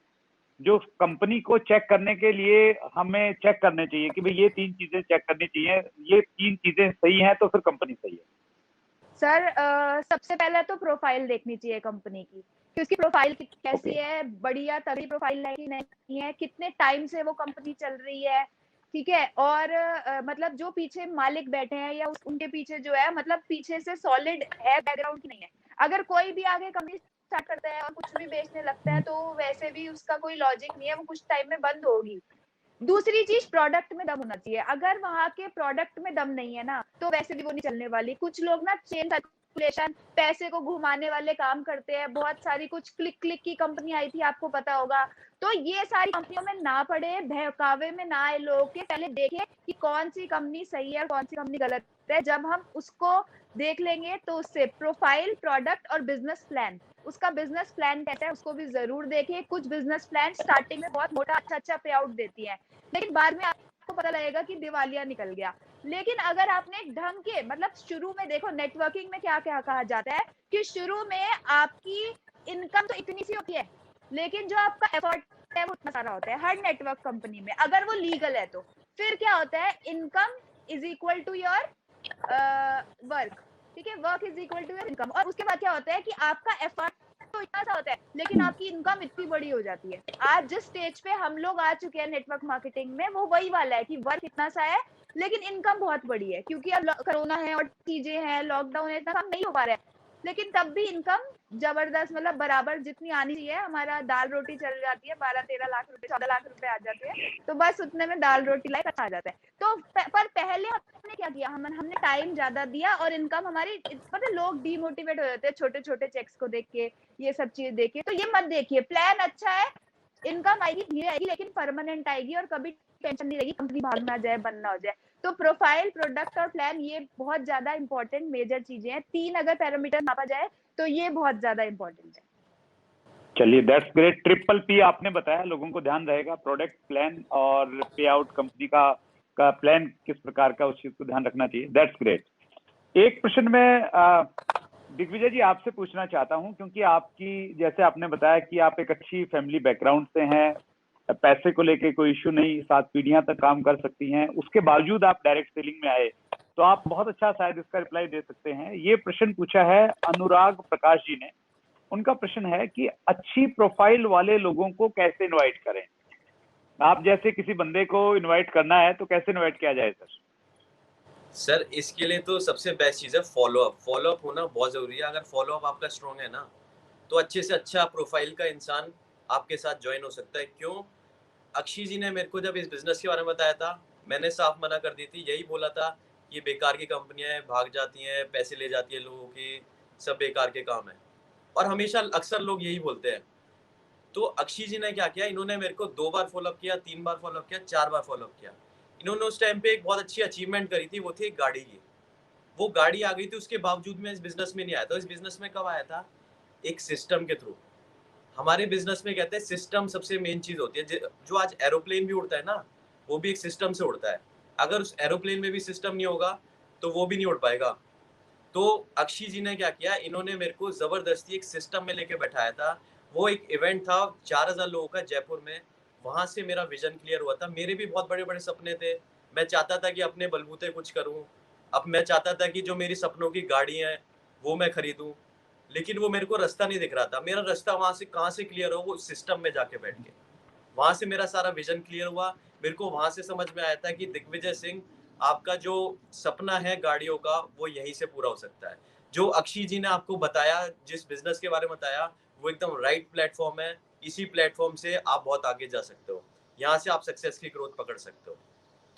जो कंपनी को चेक करने के लिए हमें चेक करने चाहिए कि भाई ये 3 चीजें चेक करनी चाहिए, ये 3 चीजें सही हैं तो फिर कंपनी सही है। सर सबसे पहले तो प्रोफाइल देखनी चाहिए कंपनी की कि उसकी प्रोफाइल कैसी है, बढ़िया तगड़ी प्रोफाइल है कि नहीं है, कितने टाइम से वो कंपनी चल रही है, ठीक है, और मतलब जो पीछे मालिक बैठे हैं या उनके पीछे जो है मतलब पीछे से सॉलिड है बैकग्राउंड की नहीं है। अगर कोई भी आगे कंपनी स्टार्ट करता है और कुछ भी बेचने लगता है तो वैसे भी उसका कोई लॉजिक नहीं है, वो कुछ टाइम में बंद होगी। दूसरी चीज प्रोडक्ट में दम होना चाहिए। अगर वहां के प्रोडक्ट में दम नहीं है ना तो वैसे भी वो नहीं चलने वाली। कुछ लोग ना चेन सर्कुलेशन, पैसे को घुमाने वाले काम करते हैं। बहुत सारी कुछ क्लिक की कंपनी आई थी, आपको पता होगा। तो ये सारी कंपनियों में ना पड़े, बहकावे में ना आए लोगों के, पहले देखें कि कौन सी कंपनी सही है और कौन सी कंपनी गलत है। जब हम उसको देख लेंगे तो उससे प्रोफाइल, प्रोडक्ट और बिजनेस प्लान, उसका बिजनेस प्लान कहता है उसको भी जरूर देखें। कुछ बिजनेस प्लान स्टार्टिंग में बहुत मोटा अच्छा पे आउट देती है, लेकिन बाद में आपको पता लगेगा कि दिवालिया निकल गया। लेकिन अगर आपने एक ढंग के मतलब शुरू में देखो, नेटवर्किंग में क्या क्या कहा जाता है कि शुरू में आपकी इनकम तो इतनी सी होती है, लेकिन जो आपका एफर्ट है वो इतना सारा होता है हर नेटवर्क कंपनी में, अगर वो लीगल है तो। फिर क्या होता है, income is equal to your work, ठीक है, work is equal to your income. और उसके बाद क्या होता है कि आपका एफर्ट तो इतना सा होता है लेकिन आपकी इनकम इतनी बड़ी हो जाती है। आज जिस स्टेज पे हम लोग आ चुके हैं नेटवर्क मार्केटिंग में, वो वही वाला है कि वर्क इतना सा है लेकिन इनकम बहुत बड़ी है, क्योंकि अब कोरोना है और चीजें हैं, लॉकडाउन है, इतना काम नहीं हो पा रहा है। लेकिन तब भी इनकम जबरदस्त, मतलब बराबर जितनी आनी चाहिए, हमारा दाल रोटी चल जाती है, 12-13 लाख रुपए 14 लाख रुपए आ जाते हैं, तो बस उतने में दाल रोटी लाइक अच्छा आ जाता है। तो पर पहले हमने क्या किया, हमने टाइम ज्यादा दिया और इनकम हमारी, पता है लोग डीमोटिवेट हो जाते हैं छोटे छोटे चेक्स को देख के, ये सब चीज देख के। तो ये मत देखिए, प्लान अच्छा है, इनकम आएगी धीरे आएगी लेकिन परमानेंट आएगी, और कभी टेंशन नहीं रहेगी कंपनी भाग ना जाए, बंद ना हो जाए। तो प्रोफाइल, प्रोडक्ट और प्लान, ये बहुत ज्यादा इंपॉर्टेंट मेजर चीजें हैं। 3 अगर पैरामीटर मापा जाए तो ये बहुत ज्यादा इंपॉर्टेंट है। चलिए, दैट्स ग्रेट। ट्रिपल पी आपने बताया, लोगों को ध्यान रहेगा, प्रोडक्ट, प्लान और पे आउट, कंपनी का प्लान किस प्रकार का, उस चीज को ध्यान रखना चाहिए। That's great. एक प्रश्न मैं दिग्विजय जी आपसे पूछना चाहता हूं, क्योंकि आपकी, जैसे आपने बताया कि आप एक अच्छी फैमिली बैकग्राउंड से हैं, पैसे को लेके कोई इश्यू नहीं, 7 पीढ़ियां तक काम कर सकती हैं, उसके बावजूद आप डायरेक्ट सेलिंग में आए, तो आप बहुत अच्छा शायद इसका रिप्लाई दे सकते हैं। ये प्रश्न पूछा है अनुराग प्रकाश जी ने। उनका प्रश्न है कि अच्छी प्रोफाइल वाले लोगों को कैसे इनवाइट करें। आप जैसे किसी बंदे को इनवाइट करना है तो कैसे इनवाइट किया जाए सर? सर इसके लिए तो सबसे बेस्ट चीज़ है फॉलोअप। फॉलोअप होना बहुत ज़रूरी है। अगर फॉलोअप आपका स्ट्रॉन्ग है ना, तो अच्छे से अच्छा प्रोफाइल का इंसान आपके साथ ज्वाइन हो सकता है। क्यों? अक्षय जी ने मेरे को जब इस बिजनेस के बारे में बताया था, मैंने साफ मना कर दी थी, यही बोला था कि बेकार की कंपनियां हैं, भाग जाती हैं, पैसे ले जाती है लोगों की, सब बेकार के काम है। और हमेशा अक्सर लोग यही बोलते हैं। तो अक्षय जी ने क्या किया, इन्होंने मेरे को 2 बार फॉलोअप किया, 3 बार फॉलोअप किया, 4 बार फॉलोअप किया। इन्होंने उस टाइम पे एक बहुत अच्छी अचीवमेंट करी थी, वो थी एक गाड़ी की। वो गाड़ी आ गई थी, उसके बावजूद मैं इस बिजनेस में नहीं आया था। इस बिजनेस में कब आया था? एक सिस्टम के थ्रू। हमारे बिजनेस में कहते हैं सिस्टम सबसे मेन चीज होती है। जो आज एरोप्लेन भी उड़ता है ना, वो भी एक सिस्टम से उड़ता है। अगर उस एरोप्लेन में भी सिस्टम नहीं होगा तो वो भी नहीं उड़ पाएगा। तो अक्षय जी ने क्या किया, इन्होंने मेरे को जबरदस्ती एक सिस्टम में लेके बैठाया था। वो एक इवेंट था 4000 लोगों का जयपुर में। वहां से मेरा विजन क्लियर हुआ था। मेरे भी बहुत बड़े बड़े सपने थे। मैं चाहता था कि अपने बलबूते कुछ करूं। अब मैं चाहता था कि जो मेरी सपनों की गाड़ी है वो मैं खरीदूं, लेकिन वो मेरे को रास्ता नहीं दिख रहा था। मेरा रास्ता वहां से कहाँ से क्लियर हो, वो सिस्टम में जाके बैठ के वहां से मेरा सारा विजन क्लियर हुआ। मेरे को वहां से समझ में आया था कि दिग्विजय सिंह, आपका जो सपना है गाड़ियों का, वो यहीं से पूरा हो सकता है। जो अक्षय जी ने आपको बताया, जिस बिजनेस के बारे में बताया, वो एकदम राइट प्लेटफॉर्म है। इसी प्लेटफॉर्म से आप बहुत आगे जा सकते हो। यहाँ से आप सक्सेस की ग्रोथ पकड़ सकते हो।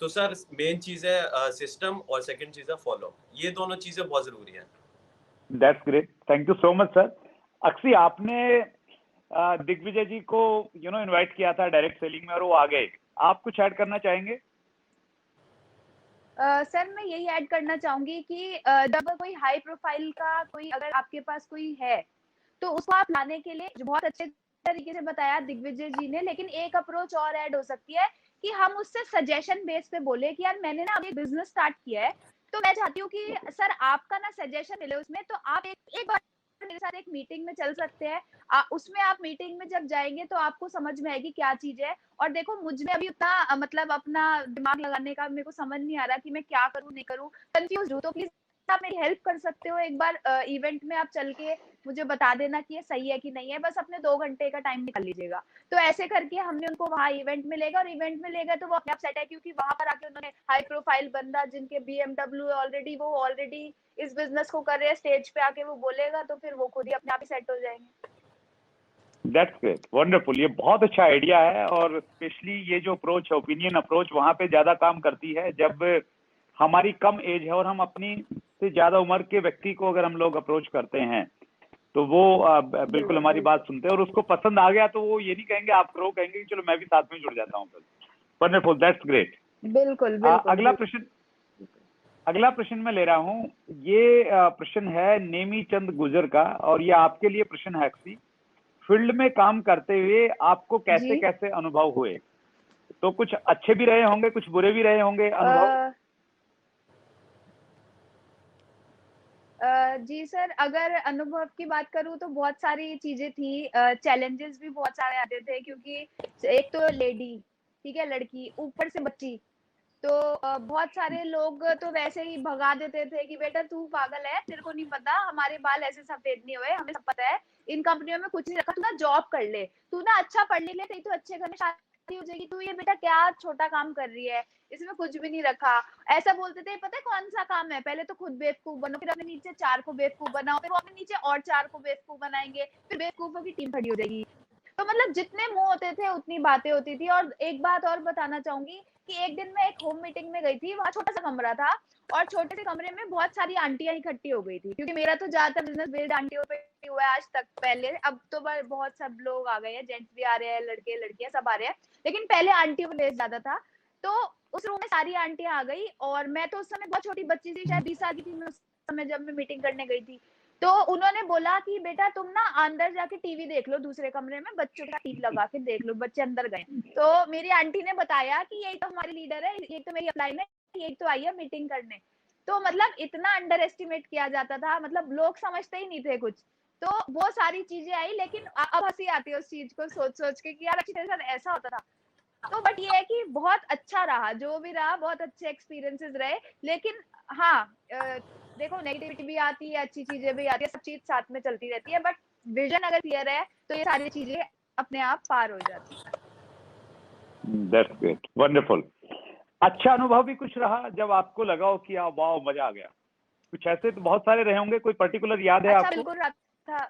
तो सर मेन चीज है सिस्टम, और सेकंड चीज है फॉलो। ये दोनों चीजें बहुत जरूरी है। That's great, thank you so much sir. Akshay, आपने दिग्विजय जी को इनवाइट किया था डायरेक्ट सेलिंग में और वो आ गए, आप कुछ ऐड करना चाहेंगे? सर मैं यही ऐड करना चाहूंगी कि जब कोई हाई प्रोफाइल का कोई, अगर आपके पास कोई है, तो उसको आप लाने के लिए जो बहुत अच्छे तरीके से बताया दिग्विजय जी ने, लेकिन एक अप्रोच और ऐड हो सकती है कि हम उससे सजेशन बेस पे बोले कि यार मैंने ना अभी बिजनेस स्टार्ट किया है, तो मैं चाहती हूँ कि सर आपका ना सजेशन मिले उसमें, तो आप एक बार मेरे साथ एक मीटिंग में चल सकते हैं। उसमें आप मीटिंग में जब जाएंगे तो आपको समझ में आएगी क्या चीज है। और देखो मुझ में अभी उतना मतलब अपना दिमाग लगाने का मेरे को समझ नहीं आ रहा कि मैं क्या करूँ नहीं करूँ, कंफ्यूज हूँ। तो प्लीज आप मेरी हेल्प कर सकते हो, एक बार इवेंट में आप चल के मुझे बता देना कि ये सही है कि नहीं है, बस अपने 2 घंटे का टाइम निकाल लीजिएगा। तो ऐसे करके हमने उनको वहां इवेंट में लेगा, और इवेंट में ले गए तो वो अपने आप सेट है, क्योंकि वहां पर आके उन्होंने हाई प्रोफाइल बंदा जिनके BMW ऑलरेडी, वो ऑलरेडी इस बिजनेस को कर रहे हैं, स्टेज पे आके वो बोलेगा तो फिर वो खुद ही अपने आप ही सेट हो जाएंगे। That's great, wonderful. ये बहुत अच्छा आइडिया है, और स्पेशली ये जो अप्रोच है, ओपिनियन अप्रोच, वहां पे ज्यादा काम करती है जब हमारी कम एज है और हम अपनी से ज्यादा उम्र के व्यक्ति को अगर हम लोग अप्रोच करते हैं तो वो बिल्कुल हमारी बात सुनते हैं, और उसको पसंद आ गया तो वो ये नहीं कहेंगे आप करो, कहेंगे कि चलो मैं भी साथ में जुड़ जाता हूँ। Wonderful, that's great. बिल्कुल बिल्कुल। अगला प्रश्न मैं ले रहा हूँ। ये प्रश्न है नेमी चंद गुजर का, और ये आपके लिए प्रश्न है अक्षय। फील्ड में काम करते हुए आपको कैसे कैसे अनुभव हुए? तो कुछ अच्छे भी रहे होंगे, कुछ बुरे भी रहे होंगे अनुभव। जी सर, अगर अनुभव की बात करूँ तो बहुत सारी चीजें थी, चैलेंजेस भी बहुत सारे आते थे, क्योंकि एक तो लेडी, ठीक है, लड़की, ऊपर से बच्ची, तो बहुत सारे लोग तो वैसे ही भगा देते थे कि बेटा तू पागल है, तेरे को नहीं पता, हमारे बाल ऐसे सफेद नहीं हुए, हमें सब पता है, इन कंपनियों में कुछ नहीं रखा, तू ना जॉब कर ले, तू ना अच्छा पढ़ ले, तेरी तो अच्छे घर में हो जाएगी, तू ये बेटा क्या छोटा काम कर रही है, इसमें कुछ भी नहीं रखा। ऐसा बोलते थे, पता है कौन सा काम है, पहले तो खुद बेवकूफ बनो, फिर अपने नीचे 4 को बेवकूफ बनाओ, फिर वो अपने नीचे और 4 को बेवकूफ बनाएंगे, फिर बेवकूफों की टीम खड़ी हो जाएगी। तो मतलब जितने मुंह होते थे उतनी बातें होती थी। और एक बात और बताना चाहूंगी कि एक दिन मैं एक होम मीटिंग में गई थी, वहां छोटा सा कमरा था और छोटे से कमरे में बहुत सारी आंटियां इकट्ठी हो गई थी, क्योंकि मेरा तो ज्यादातर बिजनेस बेस्ड आंटियों पे ही हुआ है आज तक। पहले अब तो बहुत सब लोग आ गए हैं, जेंट्स भी आ रहे हैं, लड़के लड़कियां सब आ रहे हैं, लेकिन पहले आंटियों पे बेस ज्यादा था। तो उस रूम में सारी आंटियां आ गई और मैं तो उस समय बहुत छोटी बच्ची थी, शायद 20 साल की थी मैं उस समय जब मैं मीटिंग करने गई थी। तो उन्होंने बोला कि बेटा तुम ना अंदर जाके टीवी देख लो, दूसरे कमरे में बच्चों का टीवी लगा के देख लो। बच्चे अंदर गए तो मेरी आंटी ने बताया कि यही तो हमारी लीडर है, ये तो मेरी अपलाइन है, यही तो आई है मीटिंग करने। तो मतलब इतना अंडर एस्टिमेट किया जाता था, मतलब लोग समझते ही नहीं थे कुछ। तो वो सारी चीजें आई, लेकिन अब हंसी आती है उस चीज को सोच सोच के कि यार अच्छी तरह से ऐसा होता था। तो बट ये है कि बहुत अच्छा रहा, जो भी रहा बहुत अच्छे एक्सपीरियंसेस रहे। लेकिन हाँ, देखो नेगेटिविटी भी आती है, अच्छी चीजें भी आती है, सब चीज साथ में चलती रहती है, बट विजन अगर क्लियर है तो ये सारी चीजें अपने आप पार हो जाती है। That's great, wonderful. अच्छा अनुभव भी कुछ रहा जब आपको लगा हो कि वाह मजा आ गया? कुछ ऐसे तो बहुत सारे रहे होंगे, कोई पर्टिकुलर याद है अच्छा, आपको? बिल्कुल था,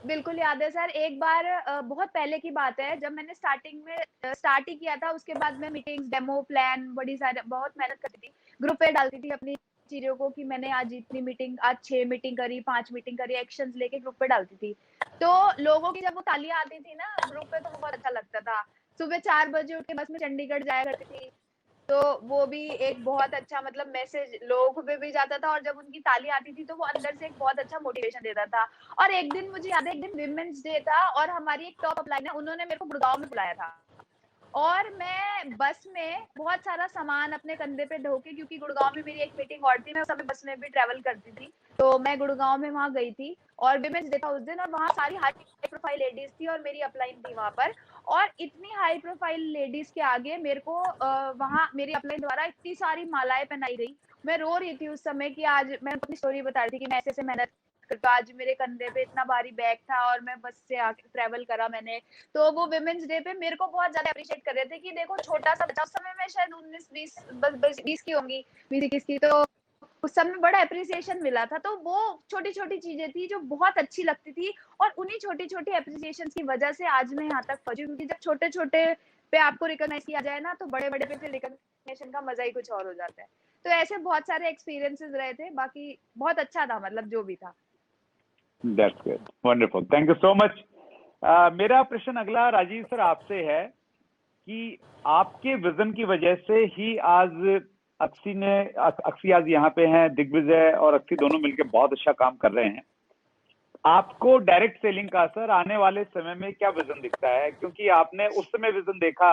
बिल्कुल याद है सर। एक बार बहुत पहले की बात है, जब मैंने स्टार्टिंग में स्टार्ट ही किया था, उसके बाद मैं मीटिंग्स, डेमो, प्लान बड़ी सारी बहुत मेहनत करती थी, ग्रुप पे डालती थी अपनी चीजों को कि मैंने आज इतनी मीटिंग, आज 6 मीटिंग करी, 5 मीटिंग करी, एक्शंस लेके ग्रुप पे डालती थी। तो लोगों की जब वो तालियां आती थी ना ग्रुप पे, तो बहुत अच्छा लगता था। सुबह 4 बजे उठ के बस में चंडीगढ़ जाया करती थी, तो वो भी एक बहुत अच्छा मतलब मैसेज लोगों पे भी जाता था, और जब उनकी ताली आती थी तो वो अंदर से एक बहुत अच्छा मोटिवेशन देता था। और एक दिन मुझे याद है, एक दिन विमेंस डे था और हमारी एक टॉप अपलाइन है, उन्होंने मेरे को गुड़गांव में बुलाया था, और मैं बस में बहुत सारा सामान अपने कंधे पे ढो के, क्योंकि गुड़गांव में मेरी एक मीटिंग और थी, मैं उस समय बस में भी ट्रेवल करती थी, तो मैं गुड़गांव में वहां गई थी और विमेंस डे था उस दिन, और वहां सारी हाई प्रोफाइल लेडीज थी और मेरी अपलाइन थी वहां पर। और इतनी हाई प्रोफाइल लेडीज के आगे मेरे को वहां मेरी अपलाइन द्वारा इतनी सारी मालाएं पहनाई गई। मैं रो रही थी उस समय कि आज मैं अपनी स्टोरी बता रही थी कि मैं ऐसे ऐसे मेहनत, तो आज मेरे कंधे पे इतना भारी बैग था और मैं बस से आके ट्रेवल करा मैंने। तो वो विमेंस डे पे मेरे को बहुत ज्यादा अप्रिशिएट कर रहे थे कि देखो छोटा सा बच्चा, उस समय मैं शायद 19-20 बस 20 की होंगी, 20-21 की, तो उस समय बड़ा अप्रिसिएशन मिला था। तो वो छोटी छोटी चीजें थी जो बहुत अच्छी लगती थी, और उन्हीं छोटी छोटी अप्रिसिएशन की वजह से आज मैं यहाँ तक पहुंची, क्योंकि जब छोटे छोटे पे आपको रिकॉग्नाइज किया जाए ना, तो बड़े बड़े पे फिर रिकॉग्निशन का मजा ही कुछ और हो जाता है। तो ऐसे बहुत सारे एक्सपीरियंसेस रहे थे, बाकी बहुत अच्छा था, मतलब जो भी था। That's good, wonderful, thank you so much. मेरा प्रश्न अगला राजीव सर आपसे है कि आपके विजन की वजह से ही आज अक्सी आज यहाँ पे हैं, दिग्विजय और अक्सी दोनों मिलकर बहुत अच्छा काम कर रहे हैं। आपको डायरेक्ट सेलिंग का सर आने वाले समय में क्या विजन दिखता है? क्योंकि आपने उस समय विजन देखा,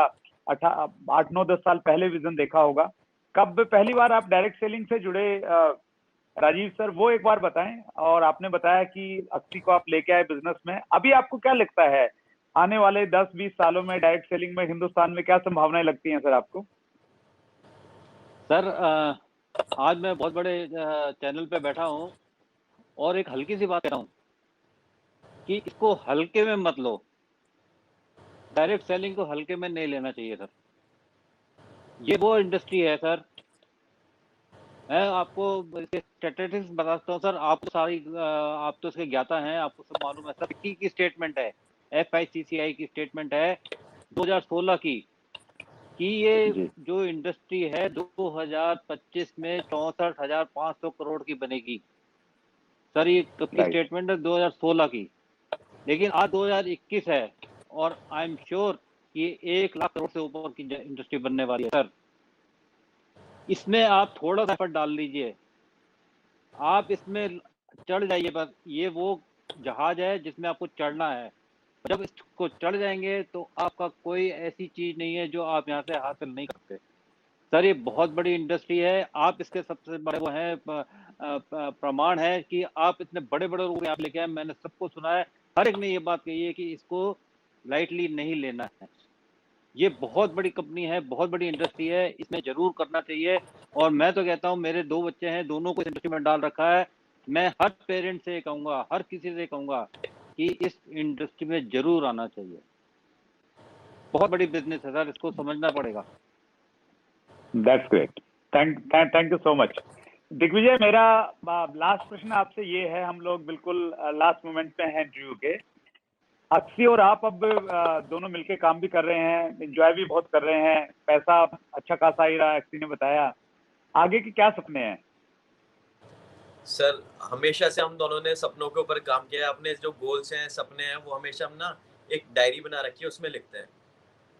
8-9-10 साल पहले विजन देखा होगा, कब पहली बार आप डायरेक्ट सेलिंग से जुड़े राजीव सर, वो एक बार बताएं। और आपने बताया कि अक्सी को आप लेके आए बिजनेस में, अभी आपको क्या लगता है आने वाले 10-20 सालों में डायरेक्ट सेलिंग में हिंदुस्तान में क्या संभावनाएं लगती हैं सर आपको? सर आज मैं बहुत बड़े चैनल पे बैठा हूँ और एक हल्की सी बात कह रहा हूँ कि इसको हल्के में मत लो, डायरेक्ट सेलिंग को हल्के में नहीं लेना चाहिए सर। ये वो इंडस्ट्री है सर, मैं आपको इसके स्टैटिस्टिक्स बताता हूँ सर। आप तो सारी आप तो इसके ज्ञाता हैं, आपको सब मालूम है सर। की स्टेटमेंट है, FICCI की स्टेटमेंट है 2016 की, कि ये जो इंडस्ट्री है 2025 में 64,500 करोड़ की बनेगी सर। ये कब की स्टेटमेंट है? 2016 की। लेकिन आज 2021 है और आई एम श्योर कि 1 लाख करोड़ से ऊपर की इंडस्ट्री बनने वाली है सर। इसमें आप थोड़ा सा एफर्ट डाल लीजिए, आप इसमें चढ़ जाइए। बस ये वो जहाज है जिसमें आपको चढ़ना है। जब इसको चढ़ जाएंगे तो आपका कोई ऐसी चीज नहीं है जो आप यहाँ से हासिल नहीं करते सर। ये बहुत बड़ी इंडस्ट्री है। आप इसके सबसे बड़े वो हैं प्रमाण है कि आप इतने बड़े बड़े लोग यहाँ लेके आए। मैंने सबको सुना है, हर एक ने ये बात कही है कि इसको लाइटली नहीं लेना है। ये बहुत बड़ी कंपनी है, बहुत बड़ी इंडस्ट्री है, इसमें जरूर करना चाहिए। और मैं तो कहता हूँ, मेरे 2 बच्चे हैं, दोनों को इस इंडस्ट्री में डाल रखा है। मैं हर पेरेंट से कहूंगा, हर किसी से कहूंगा कि इस इंडस्ट्री में जरूर आना चाहिए। बहुत बड़ी बिजनेस है सर, इसको समझना पड़ेगा। That's great, thank you so much. Digvijay, मेरा लास्ट प्रश्न आपसे ये है, हम लोग बिल्कुल लास्ट मोमेंट पे हैं इंटरव्यू के। अक्षी और आप अब दोनों मिलके काम भी कर रहे हैं, एंजॉय भी बहुत कर रहे हैं, पैसा अच्छा खासा ही रहा, अक्षी ने बताया। आगे के क्या सपने हैं? सर हमेशा से हम दोनों ने सपनों के ऊपर काम किया है। अपने जो गोल्स हैं, सपने हैं, वो हमेशा हम ना एक डायरी बना रखी है, उसमें लिखते हैं।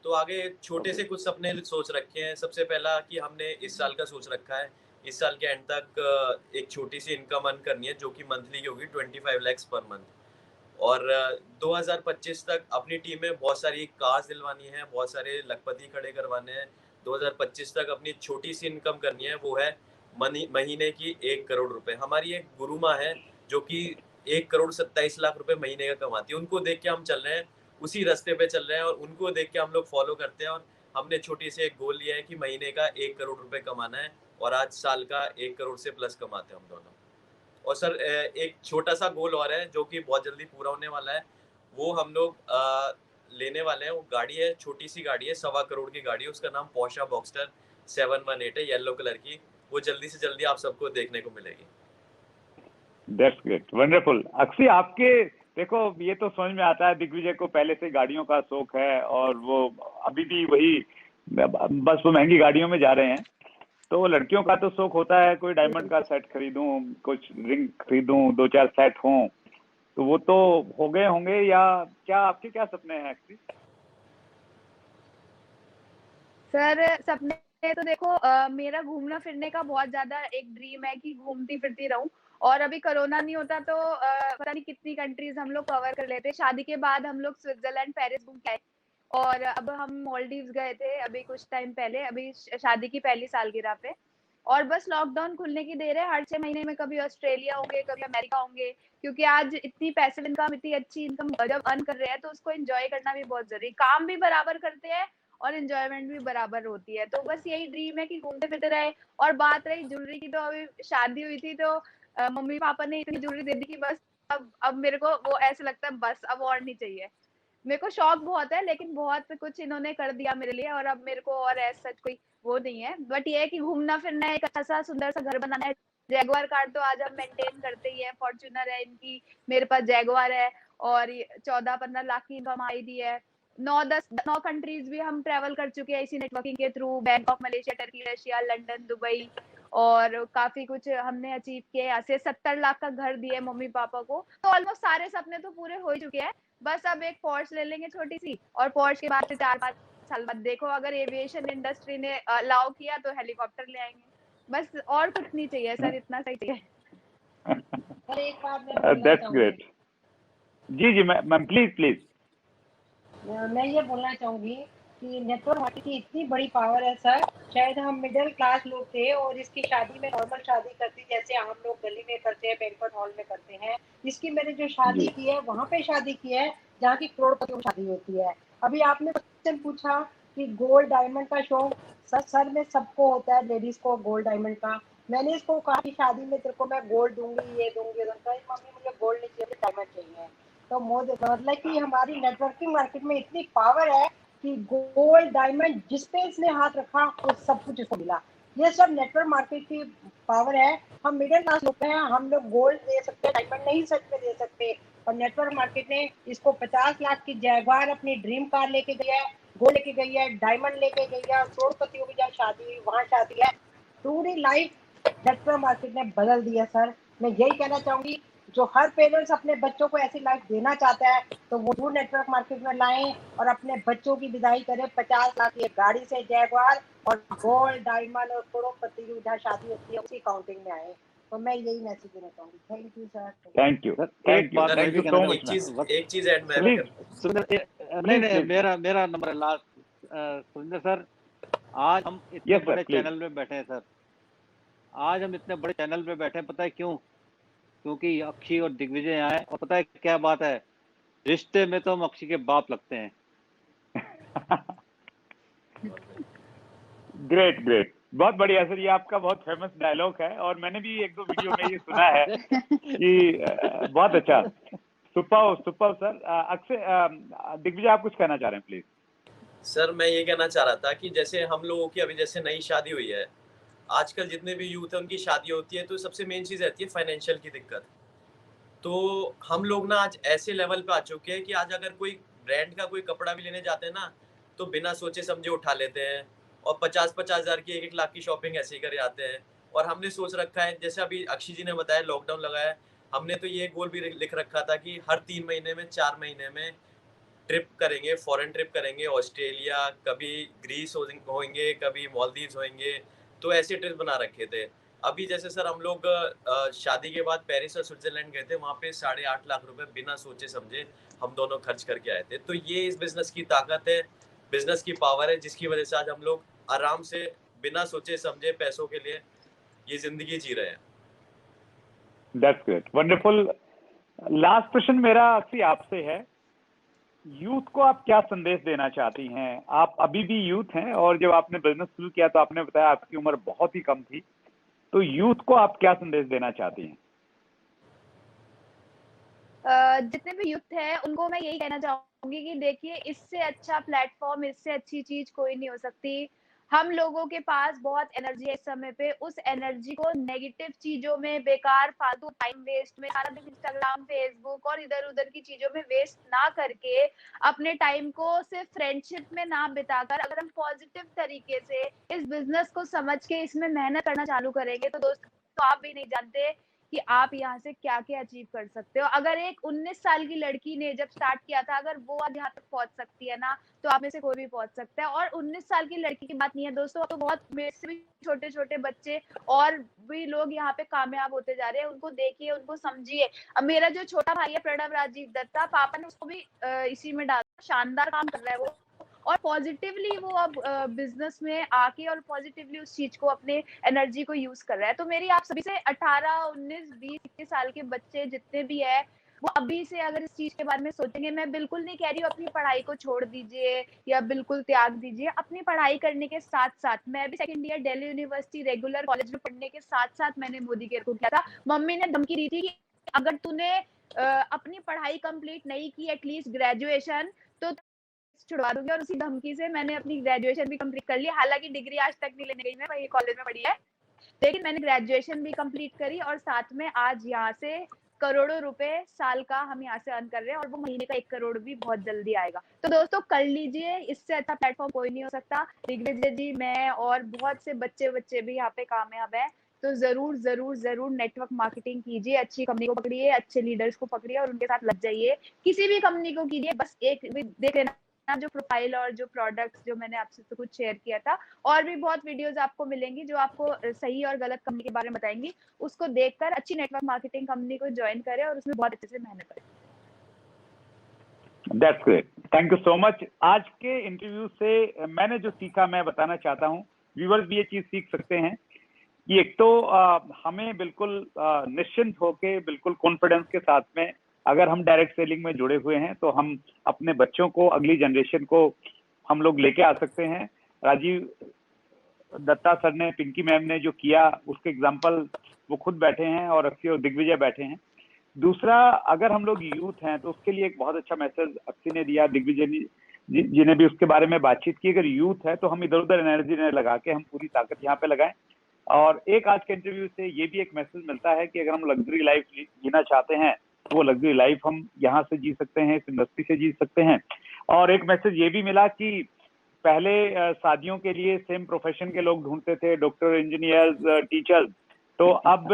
तो आगे छोटे से कुछ सपने सोच रखे हैं। सबसे पहला कि हमने इस साल का सोच रखा है, इस साल के एंड तक एक छोटी सी इनकम अर्न करनी है, जो कि मंथली की होगी 25 lakhs पर मंथ। और 2025 तक अपनी टीम में बहुत सारी कार्स दिलवानी है, बहुत सारे लखपति खड़े करवाने हैं। 2025 तक अपनी छोटी सी इनकम करनी है, वो है महीने की 1 करोड़ रुपए। हमारी एक गुरु माँ है जो कि 1,27,00,000 रुपए महीने का कमाती है। उनको देख के हम चल रहे हैं, उसी रास्ते पे चल रहे हैं और उनको देख के हम लोग फॉलो करते हैं। और हमने छोटी से एक गोल लिया है कि महीने का 1 करोड़ रुपए कमाना है, और आज साल का 1 करोड़ से प्लस कमाते हैं हम दोनों। और सर एक छोटा सा गोल और है जो कि बहुत जल्दी पूरा होने वाला है। वो हम लोग लेने वाले हैं। वो गाड़ी है, छोटी सी गाड़ी है, 1.25 करोड़ की गाड़ी है, उसका नाम पोर्शा बॉक्सटर 718 है, येलो कलर की। वो जल्दी से जल्दी आप सबको देखने को मिलेगी। That's great, wonderful. अक्षी, आपके देखो ये तो समझ में आता है, दिग्विजय को पहले से गाड़ियों का शौक है और वो अभी भी वही, बस वो महंगी गाड़ियों में जा रहे हैं। तो लड़कियों का तो शौक होता है, कोई डायमंड का सेट खरीदूं, कुछ रिंग खरीदूं, 2-4 सेट हों, तो वो तो हो गए होंगे, या क्या आपके क्या सपने हैं अक्षी? सर सपने तो देखो मेरा घूमना फिरने का बहुत ज्यादा एक ड्रीम है कि घूमती फिरती रहूं। और अभी कोरोना नहीं होता तो पता नहीं कितनी कंट्रीज हम लोग कवर कर लेते। शादी के बाद हम लोग स्विट्जरलैंड, पेरिस घूम के आए, और अब हम मालदीव्स गए थे अभी कुछ टाइम पहले, अभी शादी की पहली सालगिरह पे। और बस लॉकडाउन खुलने की देर है, हर 6 महीने में कभी ऑस्ट्रेलिया होंगे, कभी अमेरिका होंगे, क्योंकि आज इतनी पैसिव इनकम, इतनी अच्छी इनकम जब अर्न कर रहे हैं तो उसको एंजॉय करना भी बहुत जरूरी। काम भी बराबर करते हैं और एंजॉयमेंट भी बराबर होती है। तो बस यही ड्रीम है कि घूमते फिरते रहे। और बात रही ज्वेलरी की, तो अभी शादी हुई थी तो मम्मी पापा ने इतनी ज्वेलरी दे दी कि बस अब मेरे को वो ऐसे लगता है बस अब और नहीं चाहिए। मेरे को शौक बहुत है, लेकिन बहुत कुछ इन्होंने कर दिया मेरे लिए, और अब मेरे को और ऐसा कोई वो नहीं है। बट ये है कि घूमना फिरना है, एक अच्छा सा सुंदर सा घर बनाना है। जैगुआर कार तो आज हम मेंटेन करते ही है, फॉर्च्यूनर है इनकी, मेरे पास जैगुआर है, और 14-15 लाख की इनकम आई दी है। 9 कंट्रीज भी हम ट्रेवल कर चुके हैं इसी नेटवर्किंग के through, Bangkok, Malaysia, Turkey, Russia, London, Dubai, और काफी कुछ हमने अचीव किया। यहाँ से 70 लाख का घर दिए मम्मी पापा को, तो ऑलमोस्ट सारे सपने तो पूरे हो ही चुके हैं। बस अब एक पोर्श ले लेंगे छोटी सी, और पोर्श के बाद से 4-5 साल बाद देखो अगर एविएशन इंडस्ट्री ने अलाउ किया तो हेलीकॉप्टर ले आएंगे। बस और कुछ नहीं चाहिए सर, इतना सही चाहिए। सर एक बात मैं बोलना दैट्स चाहूंगी। ग्रेट। जी मैम, प्लीज। मैं ये बोलना चाहूंगी कि नेटवर्क मार्केटिंग की इतनी बड़ी पावर है सर। शायद हम मिडिल क्लास लोग थे और इसकी शादी में नॉर्मल शादी करती, जैसे हम लोग गली में करते हैं, बैंक्वेट हॉल में करते हैं। इसकी मैंने जो शादी जी। की है वहाँ पे शादी की है जहाँ की करोड़पतियों की शादी होती है। अभी आपने क्वेश्चन पूछा कि गोल्ड डायमंड का शौक, सर में सबको होता है, लेडीज को गोल्ड डायमंड का। मैंने इसको कहा कि शादी में तेरे को मैं गोल्ड दूंगी, ये दूंगी, मम्मी मुझे गोल्ड नहीं चाहिए, डायमंड चाहिए। तो मतलब कि हमारी नेटवर्किंग मार्केट में इतनी पावर है कि गोल्ड डायमंड जिस पे इसने हाथ रखा वो सब कुछ इसको मिला। ये सब नेटवर्क मार्केट की पावर है। हम मिडिल क्लास लोग हैं, हम लोग गोल्ड दे सकते हैं, डायमंड नहीं सच में दे सकते। और नेटवर्क मार्केट ने इसको 50 लाख की जैगवार अपनी ड्रीम कार लेके गई है, गोल्ड लेके गई है, डायमंड लेके गई है, करोड़पतियों की जहाँ शादी हुई वहाँ शादी है। पूरी लाइफ नेटवर्क मार्केट ने बदल दी है सर। मैं यही कहना चाहूंगी, जो हर पेरेंट्स अपने बच्चों को ऐसी लाइफ देना चाहता है तो वो जरूर नेटवर्क मार्केट में लाएं और अपने बच्चों की विदाई करें 50 लाख की गाड़ी से जैगवार, और गोल्ड डायमंड और करोड़पति की जहाँ शादी होती है उसी काउंटिंग में आए। तो मैं यही मैसेज देना चाहूंगी। Thank you sir. Thank you, एक बात थैंक यू सो मच। एक चीज ऐड मैं प्लीज नहीं, मेरा नंबर है लास्ट। सुरेंद्र सर, आज हम इतने Yes, sir, बड़े please. चैनल में बैठे हैं सर, आज हम इतने बड़े चैनल पे बैठे हैं, पता है क्यों? क्योंकि अक्षी और दिग्विजय यहाँ है। और पता है क्या बात है, रिश्ते में तो हम अक्षी के बाप लगते हैं। ग्रेट, बहुत बढ़िया सर, ये आपका बहुत फेमस डायलॉग है और मैंने भी 1-2 वीडियो में ये सुना है कि बहुत अच्छा। Super sir. अक्षय, दिग्विजय आप कुछ कहना चाह रहे हैं प्लीज? सर मैं ये कहना चाह रहा था कि जैसे हम लोगों की अभी जैसे नई शादी हुई है, आजकल जितने भी यूथ है उनकी शादी होती है तो सबसे मेन चीज़ रहती है फाइनेंशियल की दिक्कत। तो हम लोग ना आज ऐसे लेवल पे आ चुके हैं कि आज अगर कोई ब्रांड का कोई कपड़ा भी लेने जाते हैं ना, तो बिना सोचे समझे उठा लेते हैं और 50-50 हज़ार की 1-1 लाख की शॉपिंग ऐसे ही करे आते हैं। और हमने सोच रखा है, जैसे अभी अक्षय जी ने बताया लॉकडाउन लगा है, हमने तो ये गोल भी लिख रखा था कि हर 3 महीने में 4 महीने में ट्रिप करेंगे, फॉरेन ट्रिप करेंगे, ऑस्ट्रेलिया, कभी ग्रीस होंगे, कभी मालदीव्स होंगे, तो ऐसे ट्रिप बना रखे थे। अभी जैसे सर हम लोग शादी के बाद पेरिस और स्विट्जरलैंड गए थे, वहाँ पे 8.5 लाख रुपए बिना सोचे समझे हम दोनों खर्च करके आए थे। तो ये इस बिजनेस की ताकत है, बिजनेस की पावर है, जिसकी वजह से आज हम लोग आराम से बिना सोचे समझे पैसों के लिए ये जिंदगी जी रहे हैं। That's great, wonderful. Last question मेरा अक्सी आपसे है, यूथ को आप क्या संदेश देना चाहती हैं? आप अभी भी यूथ हैं और जब आपने बिजनेस शुरू किया तो आपने बताया आपकी उम्र बहुत ही कम थी, तो यूथ को आप क्या संदेश देना चाहती हैं? जितने भी यूथ हैं उनको मैं यही कहना चाहूंगी कि देखिए, इससे अच्छा प्लेटफॉर्म, इससे अच्छी चीज कोई नहीं हो सकती। हम लोगों के पास बहुत एनर्जी है इस समय पे, उस एनर्जी को नेगेटिव चीजों में, बेकार फालतू टाइम वेस्ट में, सारा दिन इंस्टाग्राम, फेसबुक और इधर उधर की चीजों में वेस्ट ना करके अपने टाइम को सिर्फ फ्रेंडशिप में ना बिताकर अगर हम पॉजिटिव तरीके से इस बिजनेस को समझ के इसमें मेहनत करना चालू करेंगे तो दोस्तों, तो आप भी नहीं जानते कि आप यहाँ से क्या-क्या अचीव कर सकते हो। अगर एक 19 साल की लड़की ने जब स्टार्ट किया था, अगर वो आज यहाँ तक पहुँच सकती है ना, तो आप में से कोई भी पहुँच सकता है। और 19 साल की लड़की की बात नहीं है दोस्तों, अब तो बहुत मेरे से भी छोटे-छोटे बच्चे और भी लोग यहाँ पे कामयाब होते जा रहे हैं। उनको देखिए, उनको समझिए। अब मेरा जो छोटा भाई है प्रणव राजीव दत्ता, पापा ने उसको भी इसी में डाला, शानदार काम कर रहा है वो। और पॉजिटिवली वो अब बिजनेस में आके और पॉजिटिवली उस चीज को, अपने एनर्जी को यूज कर रहा है। तो मेरी आप सभी से 18, 19, 20, 21 साल के बच्चे जितने भी है, वो अभी से अगर इस चीज के बारे में सोचेंगे, मैं बिल्कुल नहीं कह रही हूँ अपनी पढ़ाई को छोड़ दीजिए या बिल्कुल त्याग दीजिए। अपनी पढ़ाई करने के साथ साथ, मैं भी second year Delhi university regular college में पढ़ने के साथ साथ मैंने मोदी केयर को किया था। मम्मी ने धमकी दी थी कि अगर तूने अपनी पढ़ाई कंप्लीट नहीं की, एटलीस्ट ग्रेजुएशन, तो छुड़वा दूंगी। और उसी धमकी से मैंने अपनी ग्रेजुएशन भी कंप्लीट कर ली। हालांकि डिग्री आज तक नहीं लेने गई, मैं वही कॉलेज में पढ़ी है, लेकिन मैंने ग्रेजुएशन भी कंप्लीट करी और साथ में आज यहाँ से करोड़ों रुपए साल का हम यहाँ से अर्न कर रहे हैं और वो महीने का 1 करोड़ भी बहुत जल्दी आएगा। तो दोस्तों कर लीजिए, इससे अच्छा प्लेटफॉर्म कोई नहीं हो सकता। दिग्विजय जी, मैं और बहुत से बच्चे भी यहाँ पे कामयाब है। तो जरूर जरूर जरूर नेटवर्क मार्केटिंग कीजिए, अच्छी कंपनी को पकड़िए, अच्छे लीडर्स को पकड़िए और उनके साथ लग जाइए। किसी भी कंपनी को कीजिए, बस एक देख लेना जो प्रोफाइल और जो प्रोडक्ट्स जो मैंने आपसे तो कुछ शेयर किया था, और भी बहुत वीडियोस आपको मिलेंगी जो आपको सही और गलत कंपनी के बारे में बताएंगी। उसको देखकर अच्छी नेटवर्क मार्केटिंग कंपनी को ज्वाइन करें और उसमें बहुत अच्छे से मेहनत करें। That's great, thank you so much. आज के इंटरव्यू से मैंने जो सीखा मैं बताना चाहता हूँ, व्यूअर्स भी ये चीज सीख सकते हैं कि एक तो हमें बिल्कुल निश्चिंत होके, बिल्कुल कॉन्फिडेंस के साथ में, अगर हम डायरेक्ट सेलिंग में जुड़े हुए हैं तो हम अपने बच्चों को, अगली जनरेशन को हम लोग लेके आ सकते हैं। राजीव दत्ता सर ने, पिंकी मैम ने जो किया उसके एग्जाम्पल वो खुद बैठे हैं और अक्षय और दिग्विजय बैठे हैं। दूसरा, अगर हम लोग यूथ हैं तो उसके लिए एक बहुत अच्छा मैसेज अक्षय ने दिया, दिग्विजय जी ने भी उसके बारे में बातचीत की। अगर यूथ है तो हम इधर उधर एनर्जी न लगा के हम पूरी ताकत यहाँ पे लगाएं। और एक आज के इंटरव्यू से ये भी एक मैसेज मिलता है कि अगर हम लग्जरी लाइफ जीना चाहते हैं तो वो लग्जरी लाइफ हम यहाँ से जी सकते हैं, इस इंडस्ट्री से जी सकते हैं। और एक मैसेज ये भी मिला कि पहले शादियों के लिए सेम प्रोफेशन के लोग ढूंढते थे, डॉक्टर, इंजीनियर्स, टीचर्स, तो अब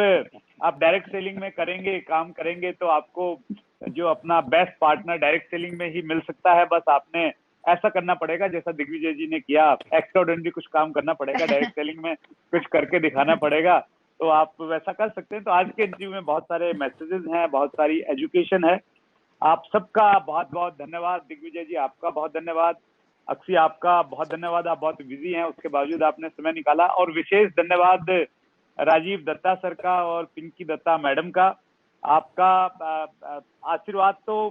आप डायरेक्ट सेलिंग में करेंगे, काम करेंगे तो आपको जो अपना बेस्ट पार्टनर डायरेक्ट सेलिंग में ही मिल सकता है। बस आपने ऐसा करना पड़ेगा जैसा दिग्विजय जी ने किया, एक्स्ट्राऑर्डिनरी कुछ काम करना पड़ेगा, डायरेक्ट सेलिंग में कुछ करके दिखाना पड़ेगा, तो आप वैसा कर सकते हैं। तो आज के इंटरव्यू में बहुत सारे मैसेजेस हैं, बहुत सारी एजुकेशन है। आप सबका बहुत बहुत धन्यवाद। दिग्विजय जी आपका बहुत धन्यवाद, अक्षय आपका बहुत धन्यवाद। आप बहुत बिजी हैं, उसके बावजूद आपने समय निकाला। और विशेष धन्यवाद राजीव दत्ता सर का और पिंकी दत्ता मैडम का। आपका आशीर्वाद तो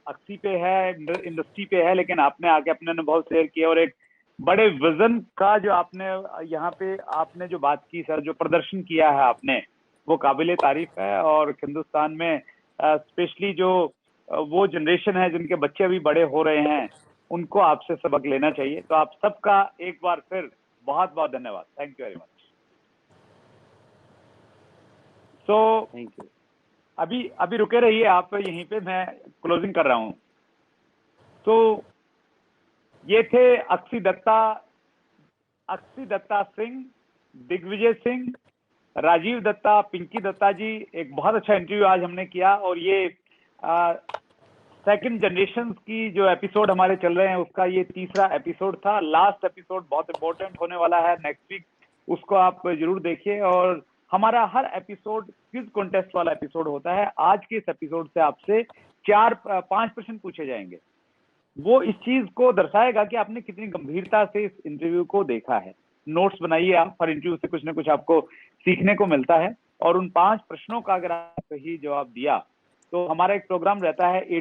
अक्षय पे है, इंडस्ट्री पे है, लेकिन आपने आके अपने अनुभव शेयर किए और एक बड़े विजन का जो आपने यहाँ पे आपने जो बात की सर, जो प्रदर्शन किया है आपने, वो काबिले तारीफ है। और हिंदुस्तान में स्पेशली जो वो जनरेशन है जिनके बच्चे अभी बड़े हो रहे हैं, उनको आपसे सबक लेना चाहिए। तो आप सबका एक बार फिर बहुत बहुत धन्यवाद। Thank you very much. So thank you. अभी रुके रहिए आप यहीं पे, मैं क्लोजिंग कर रहा हूं। तो ये थे अक्षी दत्ता सिंह, दिग्विजय सिंह, राजीव दत्ता, पिंकी दत्ता जी। एक बहुत अच्छा इंटरव्यू आज हमने किया और ये सेकंड जनरेशन की जो एपिसोड हमारे चल रहे हैं उसका ये तीसरा एपिसोड था। लास्ट एपिसोड बहुत इंपॉर्टेंट होने वाला है नेक्स्ट वीक, उसको आप जरूर देखिए। और हमारा हर एपिसोड क्विज कॉन्टेस्ट वाला एपिसोड होता है। आज के इस एपिसोड से आपसे 5 प्रश्न पूछे जाएंगे। वो इस चीज को दर्शाएगा कि आपने कितनी गंभीरता से इस इंटरव्यू को देखा है। नोट्स बनाइए आप, हर इंटरव्यू से कुछ ना कुछ आपको सीखने को मिलता है। और उन 5 प्रश्नों का अगर आप सही जवाब दिया तो हमारा एक प्रोग्राम रहता है A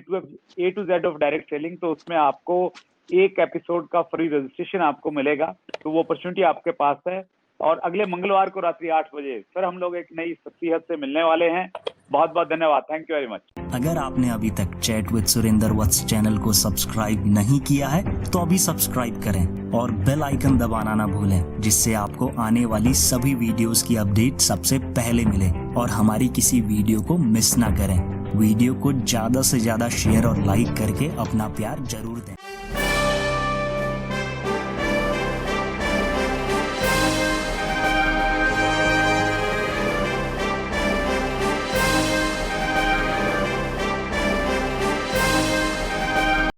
to Z of direct selling, तो उसमें आपको एक एपिसोड का फ्री रजिस्ट्रेशन आपको मिलेगा। तो वो अपॉर्चुनिटी आपके पास है। और अगले मंगलवार को रात्रि 8 बजे फिर हम लोग एक नई शख्सियत से मिलने वाले हैं। बहुत बहुत धन्यवाद। Thank you very much. अगर आपने अभी तक chat with Surendra Vats channel को सब्सक्राइब नहीं किया है तो अभी सब्सक्राइब करें और बेल आइकन दबाना ना भूलें, जिससे आपको आने वाली सभी वीडियोस की अपडेट सबसे पहले मिले और हमारी किसी वीडियो को मिस ना करें। वीडियो को ज्यादा से ज्यादा शेयर और लाइक करके अपना प्यार जरूर दें।